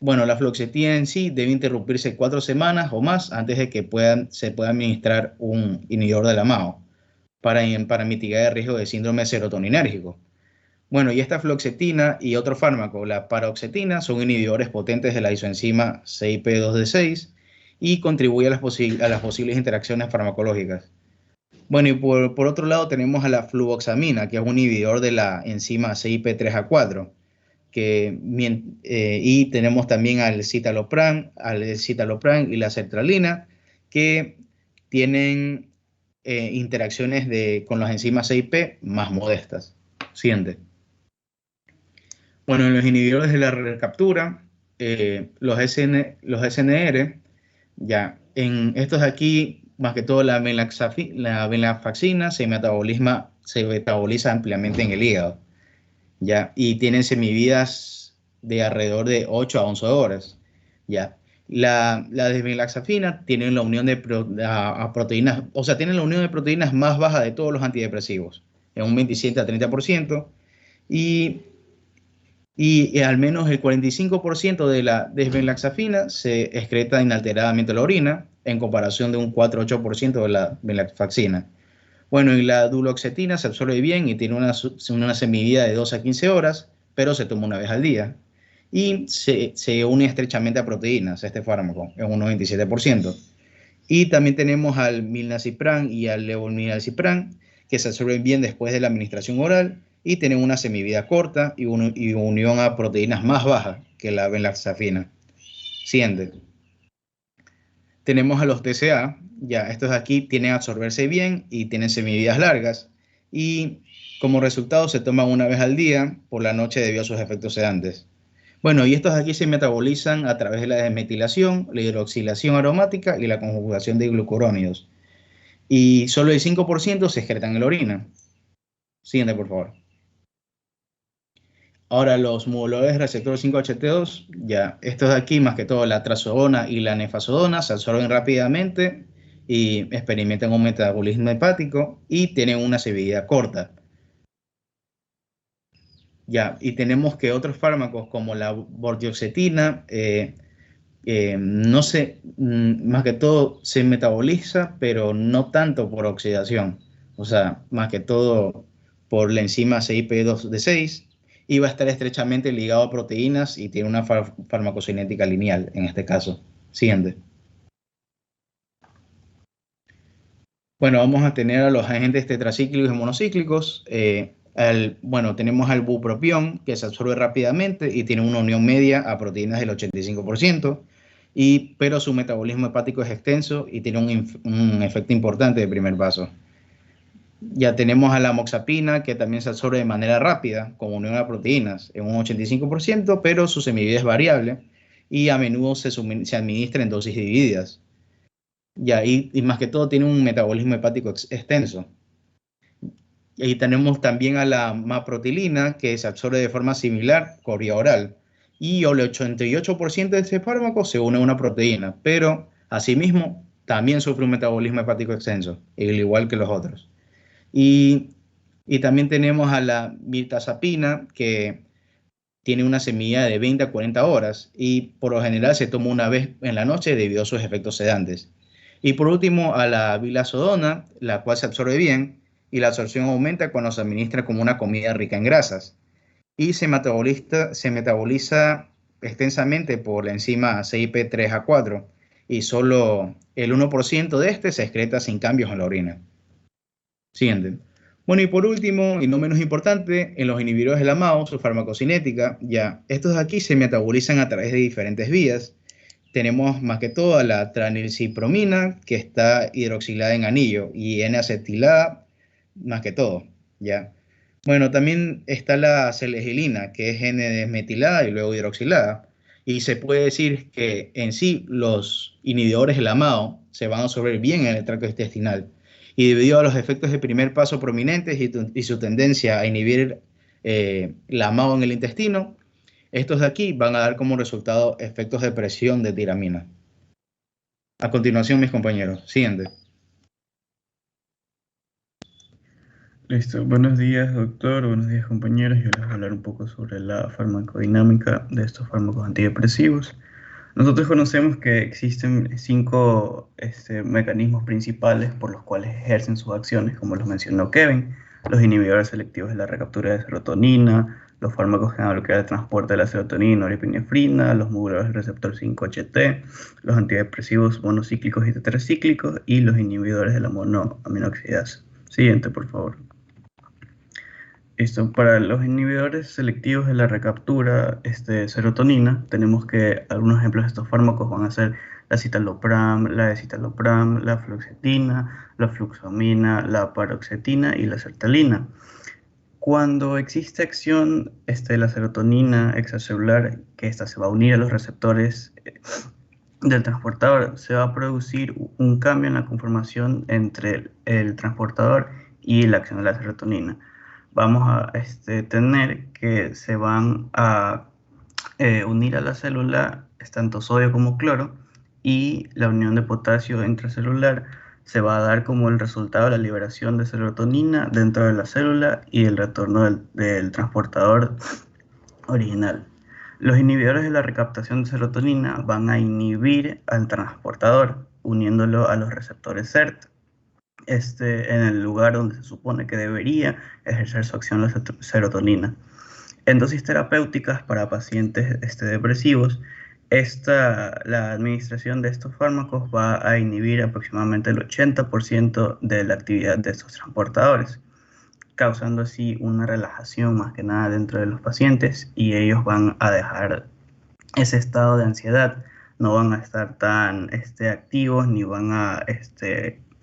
bueno, la fluoxetina en sí debe interrumpirse 4 semanas o más antes de que se pueda administrar un inhibidor de la MAO para mitigar el riesgo de síndrome serotoninérgico. Bueno, y esta fluoxetina y otro fármaco, la paroxetina, son inhibidores potentes de la isoenzima CYP2D6 y contribuye a las posibles interacciones farmacológicas. Bueno, y por otro lado tenemos a la fluvoxamina, que es un inhibidor de la enzima CYP3A4, y tenemos también al citalopram y la sertralina, que tienen interacciones con las enzimas CYP más modestas. Siguiente. Bueno, en los inhibidores de la recaptura, los SNR, ya, en estos de aquí, más que todo la venlafaxina se metaboliza ampliamente en el hígado, ya, y tienen semividas de alrededor de 8 a 11 horas, ya. La desvenlaxafina tiene la unión de proteínas, o sea, tiene la unión de proteínas más baja de todos los antidepresivos, en un 27 a 30%, y al menos el 45% de la desvenlaxafina se excreta inalteradamente en la orina, en comparación de un 4 a 8% de la venlafaxina. Bueno, y la duloxetina se absorbe bien y tiene una semivida de 2 a 15 horas, pero se toma una vez al día. Y se une estrechamente a proteínas, este fármaco, en un 97%. Y también tenemos al milnacipran y al levolnacipran, que se absorben bien después de la administración oral y tienen una semivida corta y unión a proteínas más baja que la venlafaxina. Siguiente. Tenemos a los TCA, ya estos de aquí tienen a absorberse bien y tienen semividas largas y como resultado se toman una vez al día por la noche debido a sus efectos sedantes. Bueno, y estos de aquí se metabolizan a través de la desmetilación, la hidroxilación aromática y la conjugación de glucurónidos. Y solo el 5% se excretan en la orina. Siguiente, por favor. Ahora, los moduladores de receptor 5-HT2, ya, estos de aquí, más que todo la trazodona y la nefazodona, se absorben rápidamente y experimentan un metabolismo hepático y tienen una semivida corta. Ya, y tenemos que otros fármacos como la bortioxetina, no se, más que todo se metaboliza, pero no tanto por oxidación. O sea, más que todo por la enzima CYP2D6 y va a estar estrechamente ligado a proteínas y tiene una farmacocinética lineal en este caso. Siguiente. Bueno, vamos a tener a los agentes tetracíclicos y monocíclicos. Bueno, tenemos al bupropión, que se absorbe rápidamente y tiene una unión media a proteínas del 85%, pero su metabolismo hepático es extenso y tiene un efecto importante de primer paso. Ya tenemos a la amoxapina, que también se absorbe de manera rápida, con unión a proteínas, en un 85%, pero su semivida es variable y a menudo se administra en dosis divididas. Ya, y más que todo tiene un metabolismo hepático extenso. Y tenemos también a la maprotilina, que se absorbe de forma similar por vía oral. Y el 88% de este fármaco se une a una proteína, pero asimismo también sufre un metabolismo hepático extenso, al igual que los otros. Y también tenemos a la mirtazapina, que tiene una semilla de 20 a 40 horas y por lo general se toma una vez en la noche debido a sus efectos sedantes. Y por último a la vilazodona, la cual se absorbe bien y la absorción aumenta cuando se administra como una comida rica en grasas. Y se metaboliza extensamente por la enzima CYP3A4 y solo el 1% de este se excreta sin cambios en la orina. Siguiente. Bueno, y por último, y no menos importante, en los inhibidores de la MAO, su farmacocinética, ya estos de aquí se metabolizan a través de diferentes vías. Tenemos más que todo la tranilcipromina, que está hidroxilada en anillo, y N-acetilada, más que todo, ¿ya? Bueno, también está la selegilina, que es N-desmetilada y luego hidroxilada. Y se puede decir que en sí los inhibidores de la MAO se van a absorber bien en el tracto intestinal. Y debido a los efectos de primer paso prominentes y su tendencia a inhibir la MAO en el intestino, estos de aquí van a dar como resultado efectos de presión de tiramina. A continuación, mis compañeros. Siguiente. Listo. Buenos días, doctor. Buenos días, compañeros. Yo les voy a hablar un poco sobre la farmacodinámica de estos fármacos antidepresivos. Nosotros conocemos que existen 5 mecanismos principales por los cuales ejercen sus acciones, como los mencionó Kevin: los inhibidores selectivos de la recaptura de serotonina, los fármacos que van a bloquear el transporte de la serotonina y norepinefrina, los moduladores del receptor 5-HT, los antidepresivos monocíclicos y tetracíclicos y los inhibidores de la monoaminoxidasa. Siguiente, por favor. Listo. Para los inhibidores selectivos de la recaptura de serotonina, tenemos que algunos ejemplos de estos fármacos van a ser la citalopram, la escitalopram, la fluoxetina, la fluxamina, la paroxetina y la sertralina. Cuando existe acción de la serotonina extracelular, que esta se va a unir a los receptores del transportador, se va a producir un cambio en la conformación entre el transportador y la acción de la serotonina. Vamos a tener que se van a unir a la célula tanto sodio como cloro, y la unión de potasio intracelular se va a dar como el resultado de la liberación de serotonina dentro de la célula y el retorno del transportador original. Los inhibidores de la recaptación de serotonina van a inhibir al transportador, uniéndolo a los receptores SERT, en el lugar donde se supone que debería ejercer su acción la serotonina. En dosis terapéuticas para pacientes depresivos, la administración de estos fármacos va a inhibir aproximadamente el 80% de la actividad de estos transportadores, causando así una relajación más que nada dentro de los pacientes, y ellos van a dejar ese estado de ansiedad, no van a estar tan activos ni van a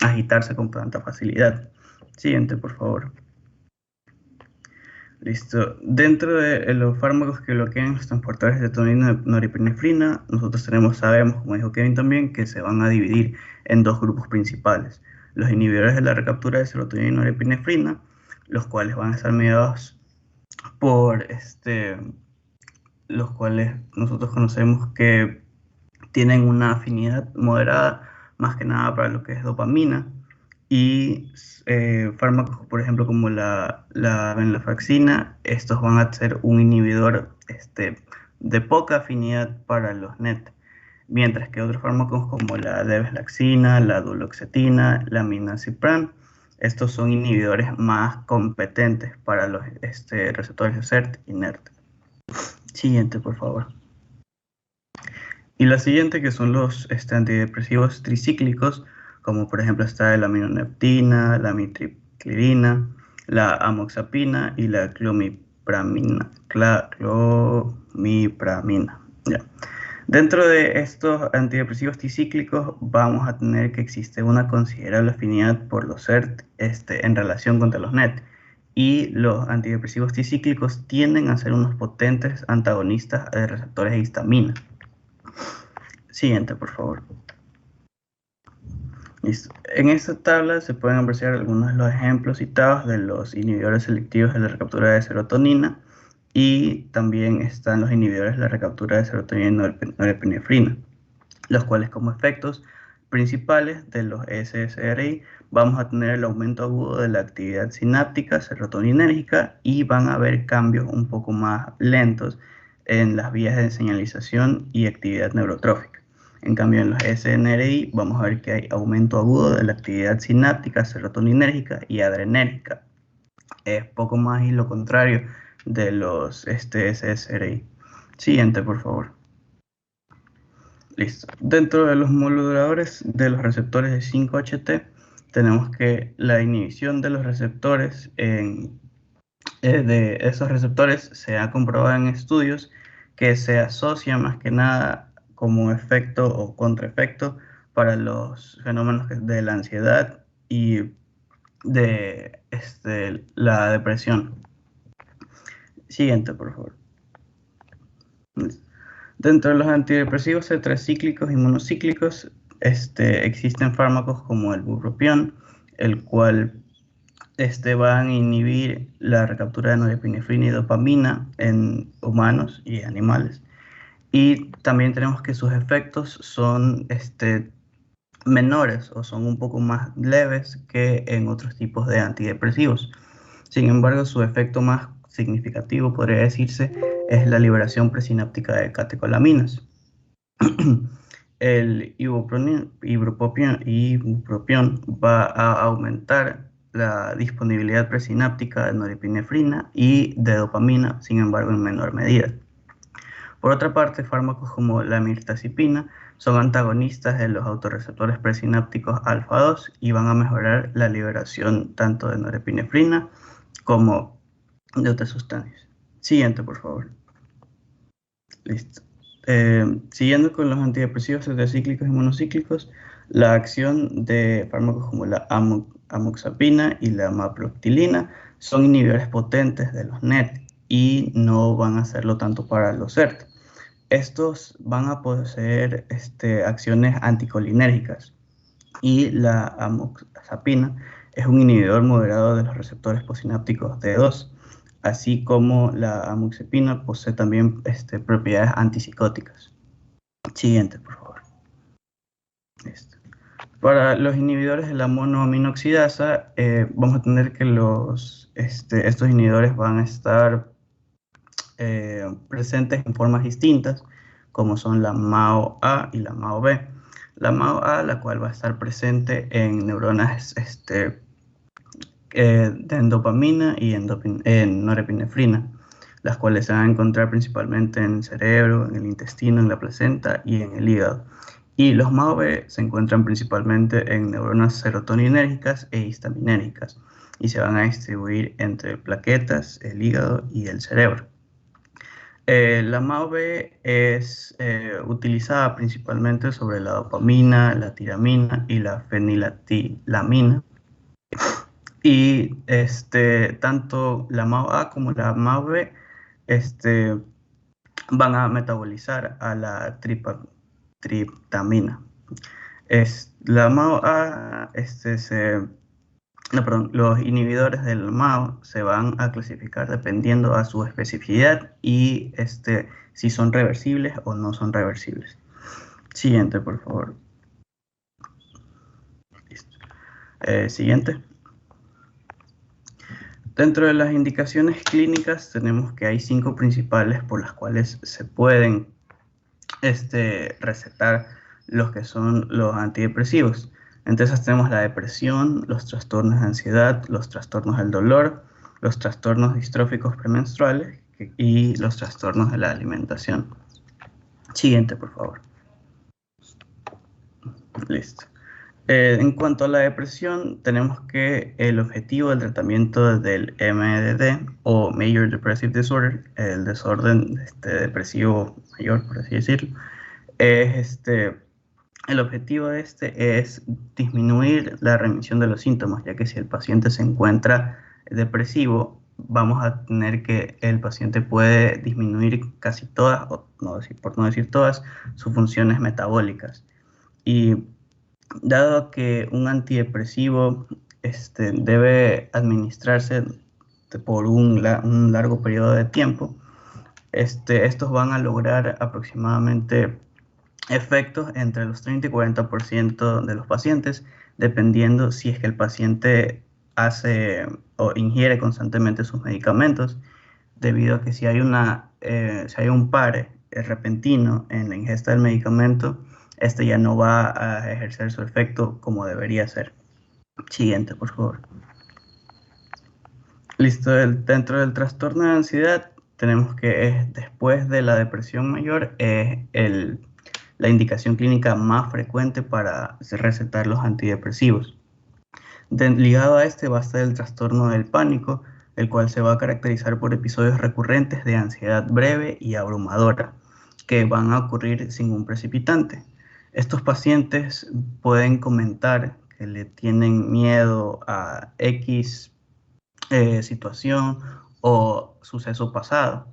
agitarse con tanta facilidad. Siguiente, por favor. Listo. Dentro de los fármacos que bloquean los transportadores de serotonina y norepinefrina, nosotros sabemos, como dijo Kevin también, que se van a dividir en 2 grupos principales: los inhibidores de la recaptura de serotonina y norepinefrina, los cuales van a estar mediados por los cuales nosotros conocemos que tienen una afinidad moderada, más que nada para lo que es dopamina, y fármacos, por ejemplo, como la venlafaxina, estos van a ser un inhibidor de poca afinidad para los NET, mientras que otros fármacos como la levofloxacina, la duloxetina, la milnacipran, estos son inhibidores más competentes para los receptores de SERT y NERT. Siguiente, por favor. Y la siguiente, que son los antidepresivos tricíclicos, como por ejemplo está la aminoneptina, la amitriptilina, la amoxapina y la clomipramina. Ya. Dentro de estos antidepresivos tricíclicos vamos a tener que existe una considerable afinidad por los SERT en relación contra los NET, y los antidepresivos tricíclicos tienden a ser unos potentes antagonistas de receptores de histamina. Siguiente, por favor. Listo. En esta tabla se pueden apreciar algunos de los ejemplos citados de los inhibidores selectivos de la recaptura de serotonina, y también están los inhibidores de la recaptura de serotonina y norepinefrina, los cuales como efectos principales de los SSRI vamos a tener el aumento agudo de la actividad sináptica serotoninérgica, y van a haber cambios un poco más lentos en las vías de señalización y actividad neurotrófica. En cambio, en los SNRI vamos a ver que hay aumento agudo de la actividad sináptica, serotoninérgica y adrenérgica. Es poco más y lo contrario de los SSRI. Siguiente, por favor. Listo. Dentro de los moduladores de los receptores de 5-HT, tenemos que la inhibición de los receptores de esos receptores se ha comprobado en estudios que se asocia más que nada como efecto o contraefecto para los fenómenos de la ansiedad y de la depresión. Siguiente, por favor. Dentro de los antidepresivos tetracíclicos y monocíclicos existen fármacos como el bupropión, el cual van a inhibir la recaptura de norepinefrina y dopamina en humanos y animales. Y también tenemos que sus efectos son menores o son un poco más leves que en otros tipos de antidepresivos. Sin embargo, su efecto más significativo, podría decirse, es la liberación presináptica de catecolaminas. El ibupropión va a aumentar la disponibilidad presináptica de norepinefrina y de dopamina, sin embargo, en menor medida. Por otra parte, fármacos como la mirtazapina son antagonistas de los autorreceptores presinápticos alfa-2 y van a mejorar la liberación tanto de norepinefrina como de otras sustancias. Siguiente, por favor. Listo. Siguiendo con los antidepresivos tetracíclicos y monocíclicos, la acción de fármacos como la amoxapina y la maprotilina son inhibidores potentes de los NET y no van a hacerlo tanto para los ERT. Estos van a poseer acciones anticolinérgicas y la amoxapina es un inhibidor moderado de los receptores posinápticos D2, así como la amoxapina posee también propiedades antipsicóticas. Siguiente, por favor. Listo. Para los inhibidores de la monoaminoxidasa, vamos a tener que estos inhibidores van a estar presentes en formas distintas, como son la MAO-A y la MAO-B. La MAO-A, la cual va a estar presente en neuronas en dopamina y en norepinefrina, las cuales se van a encontrar principalmente en el cerebro, en el intestino, en la placenta y en el hígado. Y los MAO-B se encuentran principalmente en neuronas serotoninérgicas e histaminérgicas y se van a distribuir entre plaquetas, el hígado y el cerebro. La MAO-B es utilizada principalmente sobre la dopamina, la tiramina y la feniletilamina. Y tanto la MAO-A como la MAO-B van a metabolizar a la triptamina. La MAO-A, los inhibidores del MAO se van a clasificar dependiendo a su especificidad y si son reversibles o no son reversibles. Siguiente, por favor. Listo. Siguiente. Dentro de las indicaciones clínicas tenemos que hay 5 principales por las cuales se pueden recetar los que son los antidepresivos. Entonces tenemos la depresión, los trastornos de ansiedad, los trastornos del dolor, los trastornos distróficos premenstruales y los trastornos de la alimentación. Siguiente, por favor. Listo. En cuanto a la depresión, tenemos que el objetivo del tratamiento del MDD o Major Depressive Disorder, el desorden depresivo mayor, por así decirlo, es el objetivo de es disminuir la remisión de los síntomas, ya que si el paciente se encuentra depresivo, vamos a tener que el paciente puede disminuir casi todas, por no decir todas, sus funciones metabólicas. Y dado que un antidepresivo debe administrarse por un largo periodo de tiempo, estos van a lograr aproximadamente efectos entre los 30 y 40% de los pacientes, dependiendo si es que el paciente hace o ingiere constantemente sus medicamentos, debido a que si hay un pare repentino en la ingesta del medicamento, este ya no va a ejercer su efecto como debería ser. Siguiente, por favor. Listo, dentro del trastorno de ansiedad tenemos que después de la depresión mayor es la indicación clínica más frecuente para recetar los antidepresivos. Ligado a este va a estar el trastorno del pánico, el cual se va a caracterizar por episodios recurrentes de ansiedad breve y abrumadora, que van a ocurrir sin un precipitante. Estos pacientes pueden comentar que le tienen miedo a X situación o suceso pasado.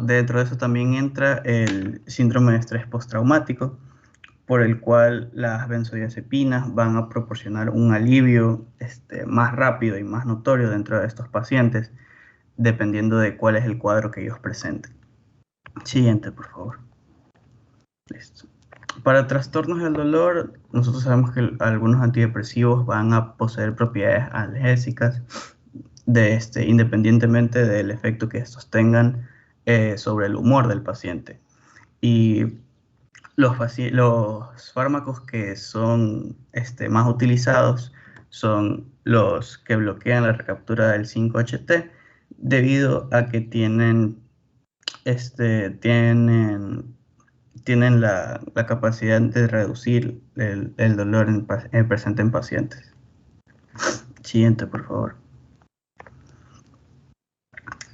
Dentro de eso también entra el síndrome de estrés postraumático, por el cual las benzodiazepinas van a proporcionar un alivio más rápido y más notorio dentro de estos pacientes, dependiendo de cuál es el cuadro que ellos presenten. Siguiente, por favor. Listo. Para trastornos del dolor, nosotros sabemos que algunos antidepresivos van a poseer propiedades analgésicas, independientemente del efecto que estos tengan sobre el humor del paciente. Y los fármacos que son más utilizados son los que bloquean la recaptura del 5-HT, debido a que tienen la capacidad de reducir el dolor presente en pacientes. Siguiente, por favor.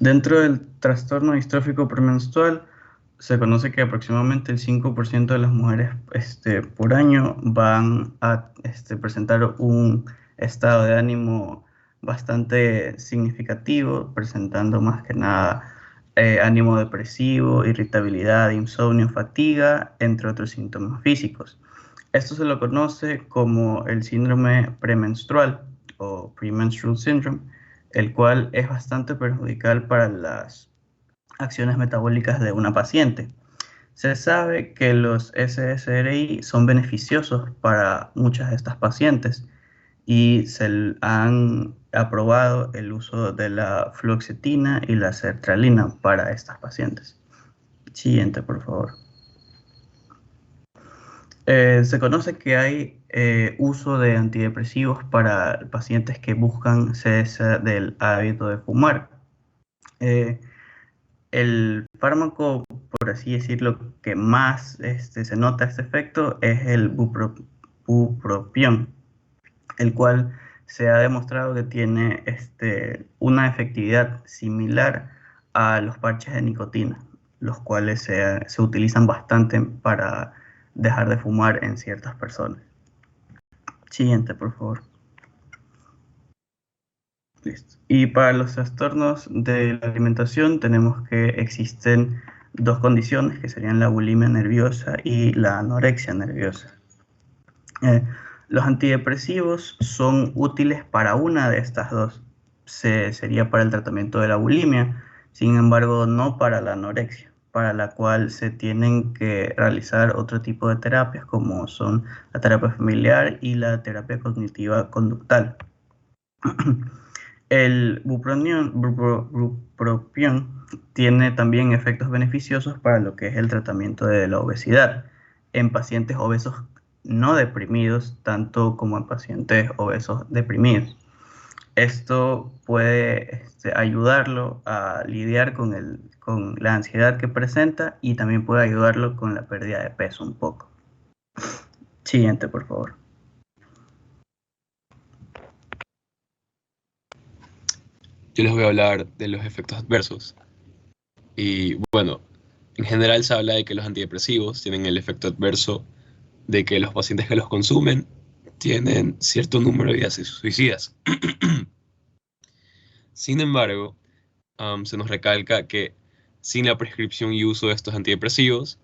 Dentro del trastorno distrófico premenstrual, se conoce que aproximadamente el 5% de las mujeres por año van a presentar un estado de ánimo bastante significativo, presentando más que nada ánimo depresivo, irritabilidad, insomnio, fatiga, entre otros síntomas físicos. Esto se lo conoce como el síndrome premenstrual o premenstrual syndrome, el cual es bastante perjudicial para las acciones metabólicas de una paciente. Se sabe que los SSRI son beneficiosos para muchas de estas pacientes y se han aprobado el uso de la fluoxetina y la sertralina para estas pacientes. Siguiente, por favor. Se conoce que hay uso de antidepresivos para pacientes que buscan cesar del hábito de fumar. El fármaco, por así decirlo, que más se nota este efecto es el bupropión, el cual se ha demostrado que tiene una efectividad similar a los parches de nicotina, los cuales se utilizan bastante para dejar de fumar en ciertas personas. Siguiente, por favor. Listo. Y para los trastornos de la alimentación tenemos que existen dos condiciones, que serían la bulimia nerviosa y la anorexia nerviosa. Los antidepresivos son útiles para una de estas dos. Sería para el tratamiento de la bulimia, sin embargo no para la anorexia, para la cual se tienen que realizar otro tipo de terapias, como son la terapia familiar y la terapia cognitiva conductal. El bupropión tiene también efectos beneficiosos para lo que es el tratamiento de la obesidad en pacientes obesos no deprimidos, tanto como en pacientes obesos deprimidos. Esto puede ayudarlo a lidiar con la ansiedad que presenta y también puede ayudarlo con la pérdida de peso un poco. Siguiente, por favor. Yo les voy a hablar de los efectos adversos. Y bueno, en general se habla de que los antidepresivos tienen el efecto adverso de que los pacientes que los consumen tienen cierto número de ideas suicidas. Sin embargo, se nos recalca que sin la prescripción y uso de estos antidepresivos,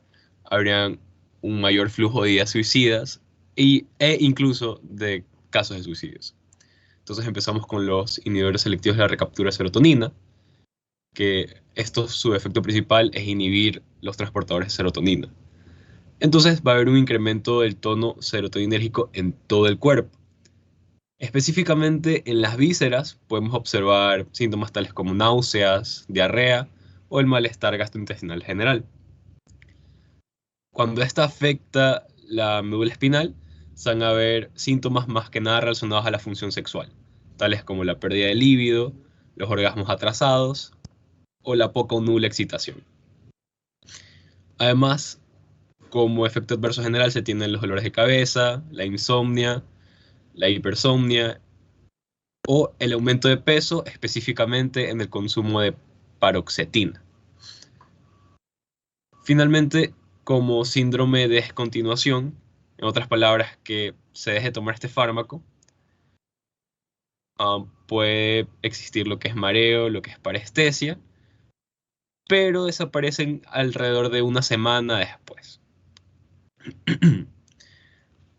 habrían un mayor flujo de ideas suicidas e incluso de casos de suicidios. Entonces empezamos con los inhibidores selectivos de la recaptura de serotonina, que su efecto principal es inhibir los transportadores de serotonina. Entonces va a haber un incremento del tono serotoninérgico en todo el cuerpo. Específicamente en las vísceras podemos observar síntomas tales como náuseas, diarrea o el malestar gastrointestinal general. Cuando esta afecta la médula espinal, se van a ver síntomas más que nada relacionados a la función sexual, tales como la pérdida de líbido, los orgasmos atrasados o la poca o nula excitación. Además, como efecto adverso general se tienen los dolores de cabeza, la insomnia, la hipersomnia o el aumento de peso, específicamente en el consumo de paroxetina. Finalmente, como síndrome de descontinuación, en otras palabras, que se deje tomar este fármaco, puede existir lo que es mareo, lo que es parestesia, pero desaparecen alrededor de una semana después.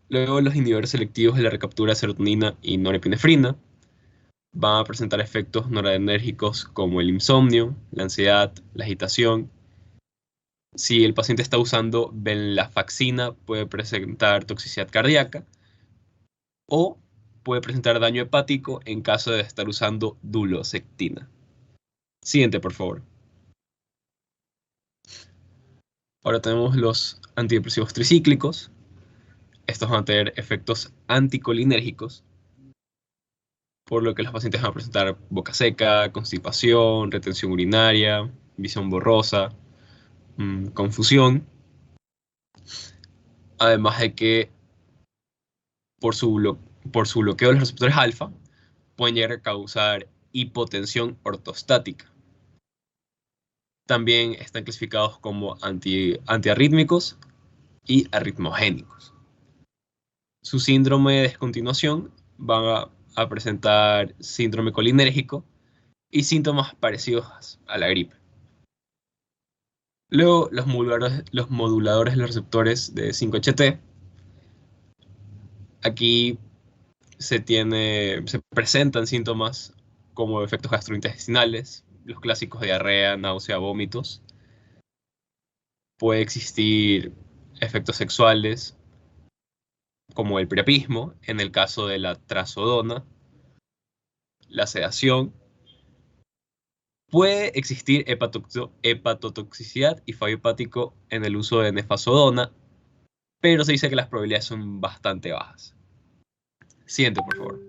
Luego, los inhibidores selectivos de la recaptura de serotonina y norepinefrina van a presentar efectos noradrenérgicos como el insomnio, la ansiedad, la agitación. Si el paciente está usando venlafaxina, puede presentar toxicidad cardíaca o puede presentar daño hepático en caso de estar usando dulosectina. Siguiente, por favor. Ahora tenemos los antidepresivos tricíclicos. Estos van a tener efectos anticolinérgicos, por lo que los pacientes van a presentar boca seca, constipación, retención urinaria, visión borrosa, confusión. Además de que por su bloqueo de los receptores alfa, pueden llegar a causar hipotensión ortostática. También están clasificados como antiarrítmicos y arritmogénicos. Su síndrome de descontinuación van a presentar síndrome colinérgico y síntomas parecidos a la gripe. Luego, los moduladores de los receptores de 5-HT. Aquí se presentan síntomas como efectos gastrointestinales, los clásicos diarrea, náusea, vómitos. Puede existir efectos sexuales, como el priapismo, en el caso de la trazodona, la sedación. Puede existir hepatotoxicidad y fallo hepático en el uso de nefazodona, pero se dice que las probabilidades son bastante bajas. Siguiente, por favor.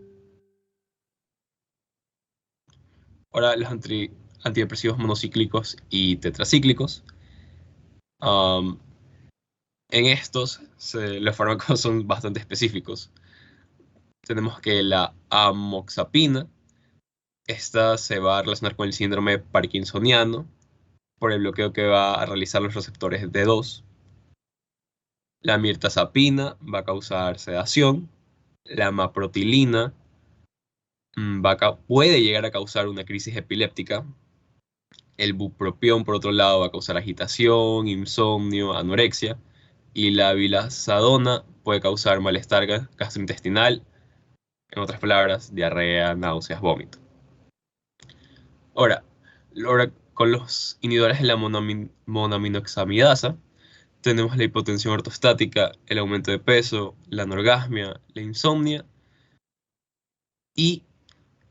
Ahora, los antidepresivos monocíclicos y tetracíclicos. En estos, los fármacos son bastante específicos. Tenemos que la amoxapina, esta se va a relacionar con el síndrome parkinsoniano por el bloqueo que va a realizar los receptores D2. La mirtazapina va a causar sedación. La amaprotilina puede llegar a causar una crisis epiléptica. El bupropión, por otro lado, va a causar agitación, insomnio, anorexia. Y la vilazadona puede causar malestar gastrointestinal, en otras palabras, diarrea, náuseas, vómito. Ahora, con los inhibidores de la monaminoxamidasa, tenemos la hipotensión ortostática, el aumento de peso, la anorgasmia, la insomnia. Y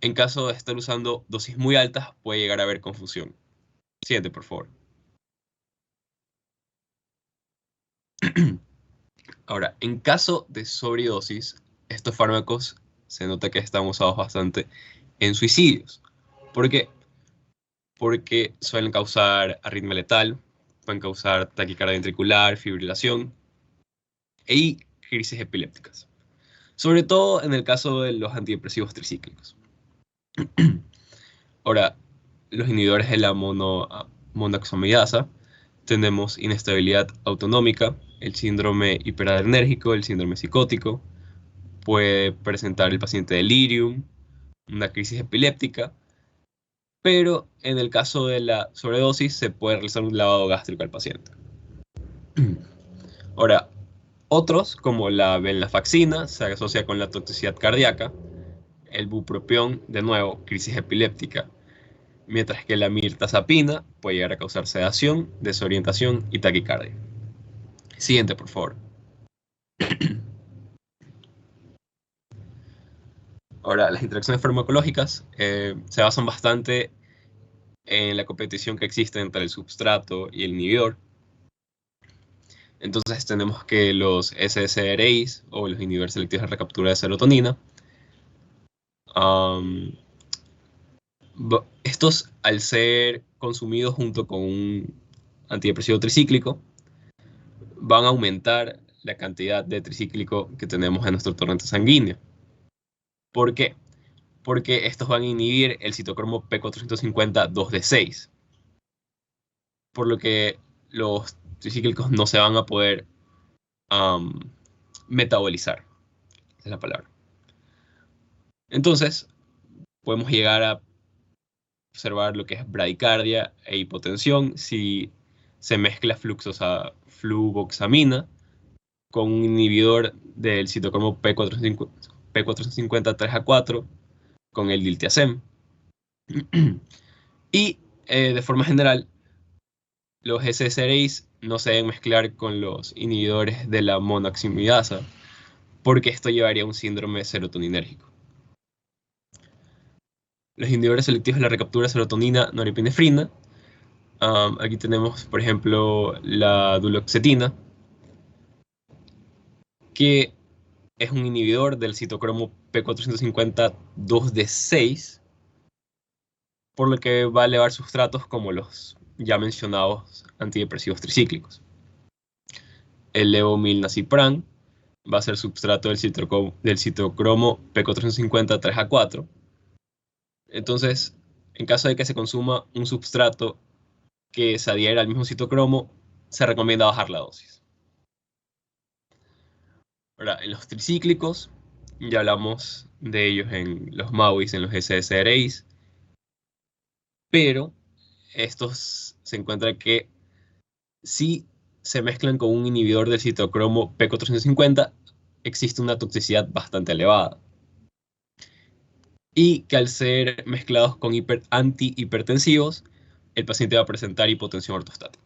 en caso de estar usando dosis muy altas, puede llegar a haber confusión. Siguiente, por favor. Ahora, en caso de sobredosis, estos fármacos se nota que están usados bastante en suicidios. ¿Por qué? Porque suelen causar arritmia letal, pueden causar taquicardia ventricular, fibrilación y crisis epilépticas. Sobre todo en el caso de los antidepresivos tricíclicos. Ahora, los inhibidores de la monoxamidasa, tenemos inestabilidad autonómica, el síndrome hiperadrenérgico, el síndrome psicótico, puede presentar el paciente delirium, una crisis epiléptica, pero en el caso de la sobredosis se puede realizar un lavado gástrico al paciente. Ahora, otros como la venlafaxina se asocia con la toxicidad cardíaca, el bupropión, de nuevo, crisis epiléptica, mientras que la mirtazapina puede llegar a causar sedación, desorientación y taquicardia. Siguiente, por favor. Ahora, las interacciones farmacológicas se basan bastante en la competición que existe entre el substrato y el inhibidor. Entonces tenemos que los SSRIs, o los inhibidores selectivos de recaptura de serotonina, estos, al ser consumidos junto con un antidepresivo tricíclico, van a aumentar la cantidad de tricíclico que tenemos en nuestro torrente sanguíneo. ¿Por qué? Porque estos van a inhibir el citocromo P450 2D6, por lo que los tricíclicos no se van a poder metabolizar. Esa es la palabra. Entonces, podemos llegar a observar lo que es bradicardia e hipotensión si se mezcla fluvoxamina con un inhibidor del citocromo P450 3A4 con el diltiazem. Y de forma general, los SSRIs no se deben mezclar con los inhibidores de la monoximidasa, porque esto llevaría a un síndrome serotoninérgico. Los inhibidores selectivos de la recaptura de serotonina norepinefrina. Aquí tenemos, por ejemplo, la duloxetina, que es un inhibidor del citocromo P450 2D6, por lo que va a elevar sustratos como los ya mencionados antidepresivos tricíclicos. El levomilnacipran va a ser substrato del citocromo P450 3A4. Entonces, en caso de que se consuma un substrato que se adhiera al mismo citocromo, se recomienda bajar la dosis. Ahora, en los tricíclicos, ya hablamos de ellos en los MAUIs, en los SSRIs, pero estos se encuentra que si se mezclan con un inhibidor del citocromo P450, existe una toxicidad bastante elevada. Y que al ser mezclados con antihipertensivos, el paciente va a presentar hipotensión ortostática.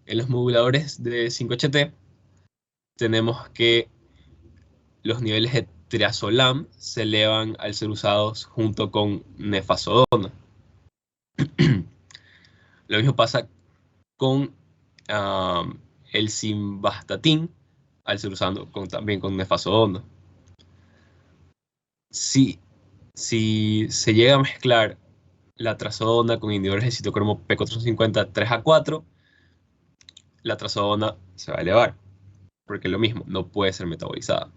En los moduladores de 5-HT tenemos que los niveles de triazolam se elevan al ser usados junto con nefazodona. Lo mismo pasa con el simvastatin al ser usado también con nefazodona. Si se llega a mezclar la trazodona con inhibidores de citocromo P450 3A4, la trazodona se va a elevar, porque es lo mismo, no puede ser metabolizada.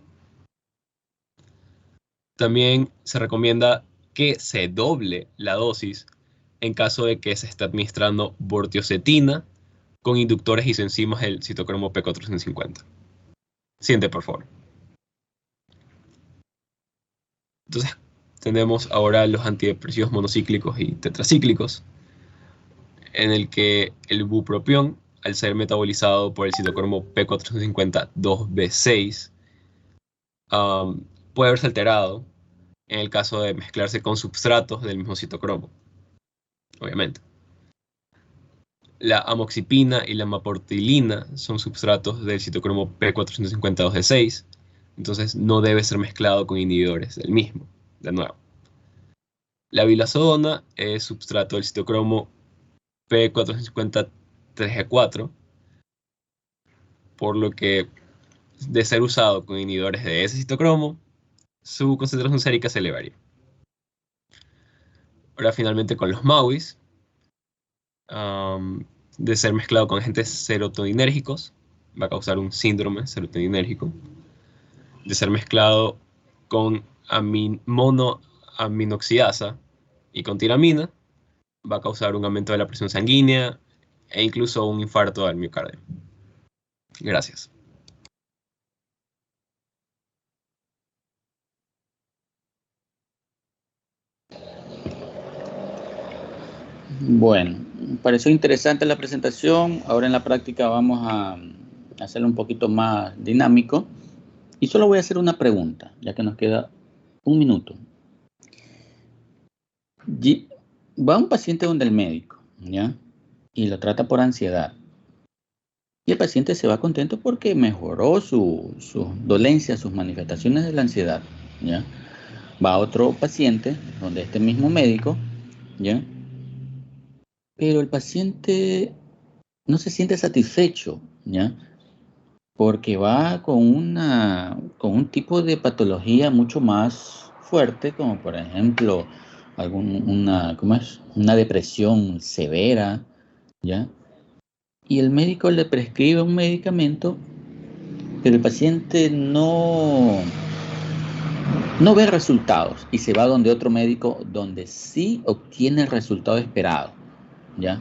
También se recomienda que se doble la dosis en caso de que se esté administrando bortiocetina con inductores y enzimas del citocromo P450. Siguiente, por favor. Entonces, tenemos ahora los antidepresivos monocíclicos y tetracíclicos, en el que el bupropión, al ser metabolizado por el citocromo P450 2B6, puede verse alterado en el caso de mezclarse con substratos del mismo citocromo, obviamente. La amoxipina y la maportilina son substratos del citocromo P450 2D6, entonces no debe ser mezclado con inhibidores del mismo, de nuevo. La vilazodona es substrato del citocromo P450 3G4, por lo que de ser usado con inhibidores de ese citocromo, su concentración sérica se elevaría. Ahora finalmente con los MAUIs, de ser mezclado con agentes serotoninérgicos, va a causar un síndrome serotoninérgico. De ser mezclado con monoaminoxidasa y con tiramina, va a causar un aumento de la presión sanguínea e incluso un infarto al miocardio. Gracias. Bueno, me pareció interesante la presentación. Ahora en la práctica vamos a hacerlo un poquito más dinámico. Y solo voy a hacer una pregunta, ya que nos queda un minuto. Va un paciente donde el médico, ¿ya? Y lo trata por ansiedad. Y el paciente se va contento porque mejoró su dolencia, sus manifestaciones de la ansiedad, ¿ya? Va a otro paciente donde este mismo médico, ¿ya? Pero el paciente no se siente satisfecho, ¿ya? Porque va con un tipo de patología mucho más fuerte, como por ejemplo una depresión severa, ¿ya? Y el médico le prescribe un medicamento, pero el paciente no ve resultados y se va donde otro médico donde sí obtiene el resultado esperado, ¿ya?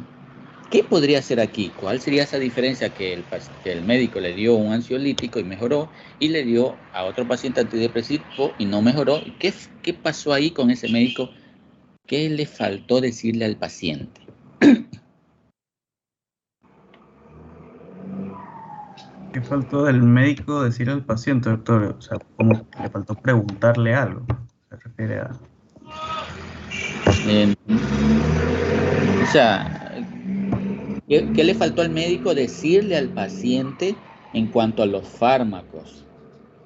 ¿Qué podría hacer aquí? ¿Cuál sería esa diferencia que el médico le dio un ansiolítico y mejoró, y le dio a otro paciente antidepresivo y no mejoró? ¿Qué pasó ahí con ese médico? ¿Qué le faltó decirle al paciente? ¿Qué faltó del médico decir al paciente, doctor? O sea, ¿cómo le faltó preguntarle algo? Se refiere a... O sea, ¿qué le faltó al médico decirle al paciente en cuanto a los fármacos?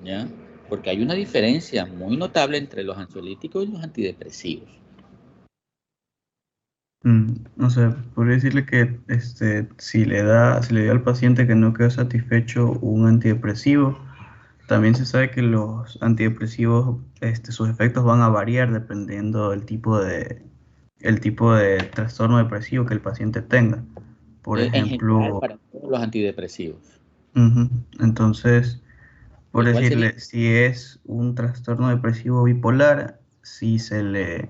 ¿Ya? Porque hay una diferencia muy notable entre los ansiolíticos y los antidepresivos. No sé, podría decirle que si le dio al paciente que no quedó satisfecho un antidepresivo, también se sabe que los antidepresivos, sus efectos van a variar dependiendo del tipo de trastorno depresivo que el paciente tenga. Por En general, ejemplo, para todos los antidepresivos. entonces, por ¿Y cuál decirle, sería? si es un trastorno depresivo bipolar, si se le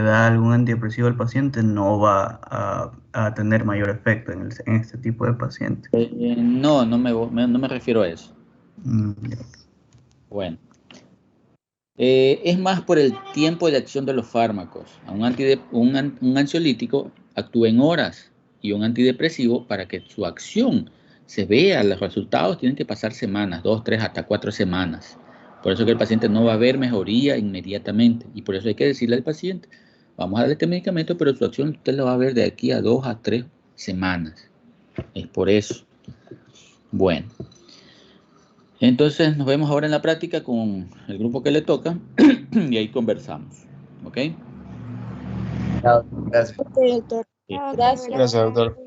da algún antidepresivo al paciente, no va a tener mayor efecto en este tipo de paciente. No me refiero a eso. Ya. Bueno, es más por el tiempo de acción de los fármacos. Un ansiolítico actúa en horas, y un antidepresivo, para que su acción se vea, los resultados tienen que pasar semanas, 2, 3, hasta 4 semanas. Por eso que el paciente no va a ver mejoría inmediatamente, y por eso hay que decirle al paciente: vamos a darle este medicamento, pero su acción usted la va a ver de aquí a 2 a 3 semanas. Es por eso. Bueno, entonces nos vemos ahora en la práctica con el grupo que le toca y ahí conversamos. ¿Ok? Gracias. Ok, doctor. Gracias. Gracias, doctor.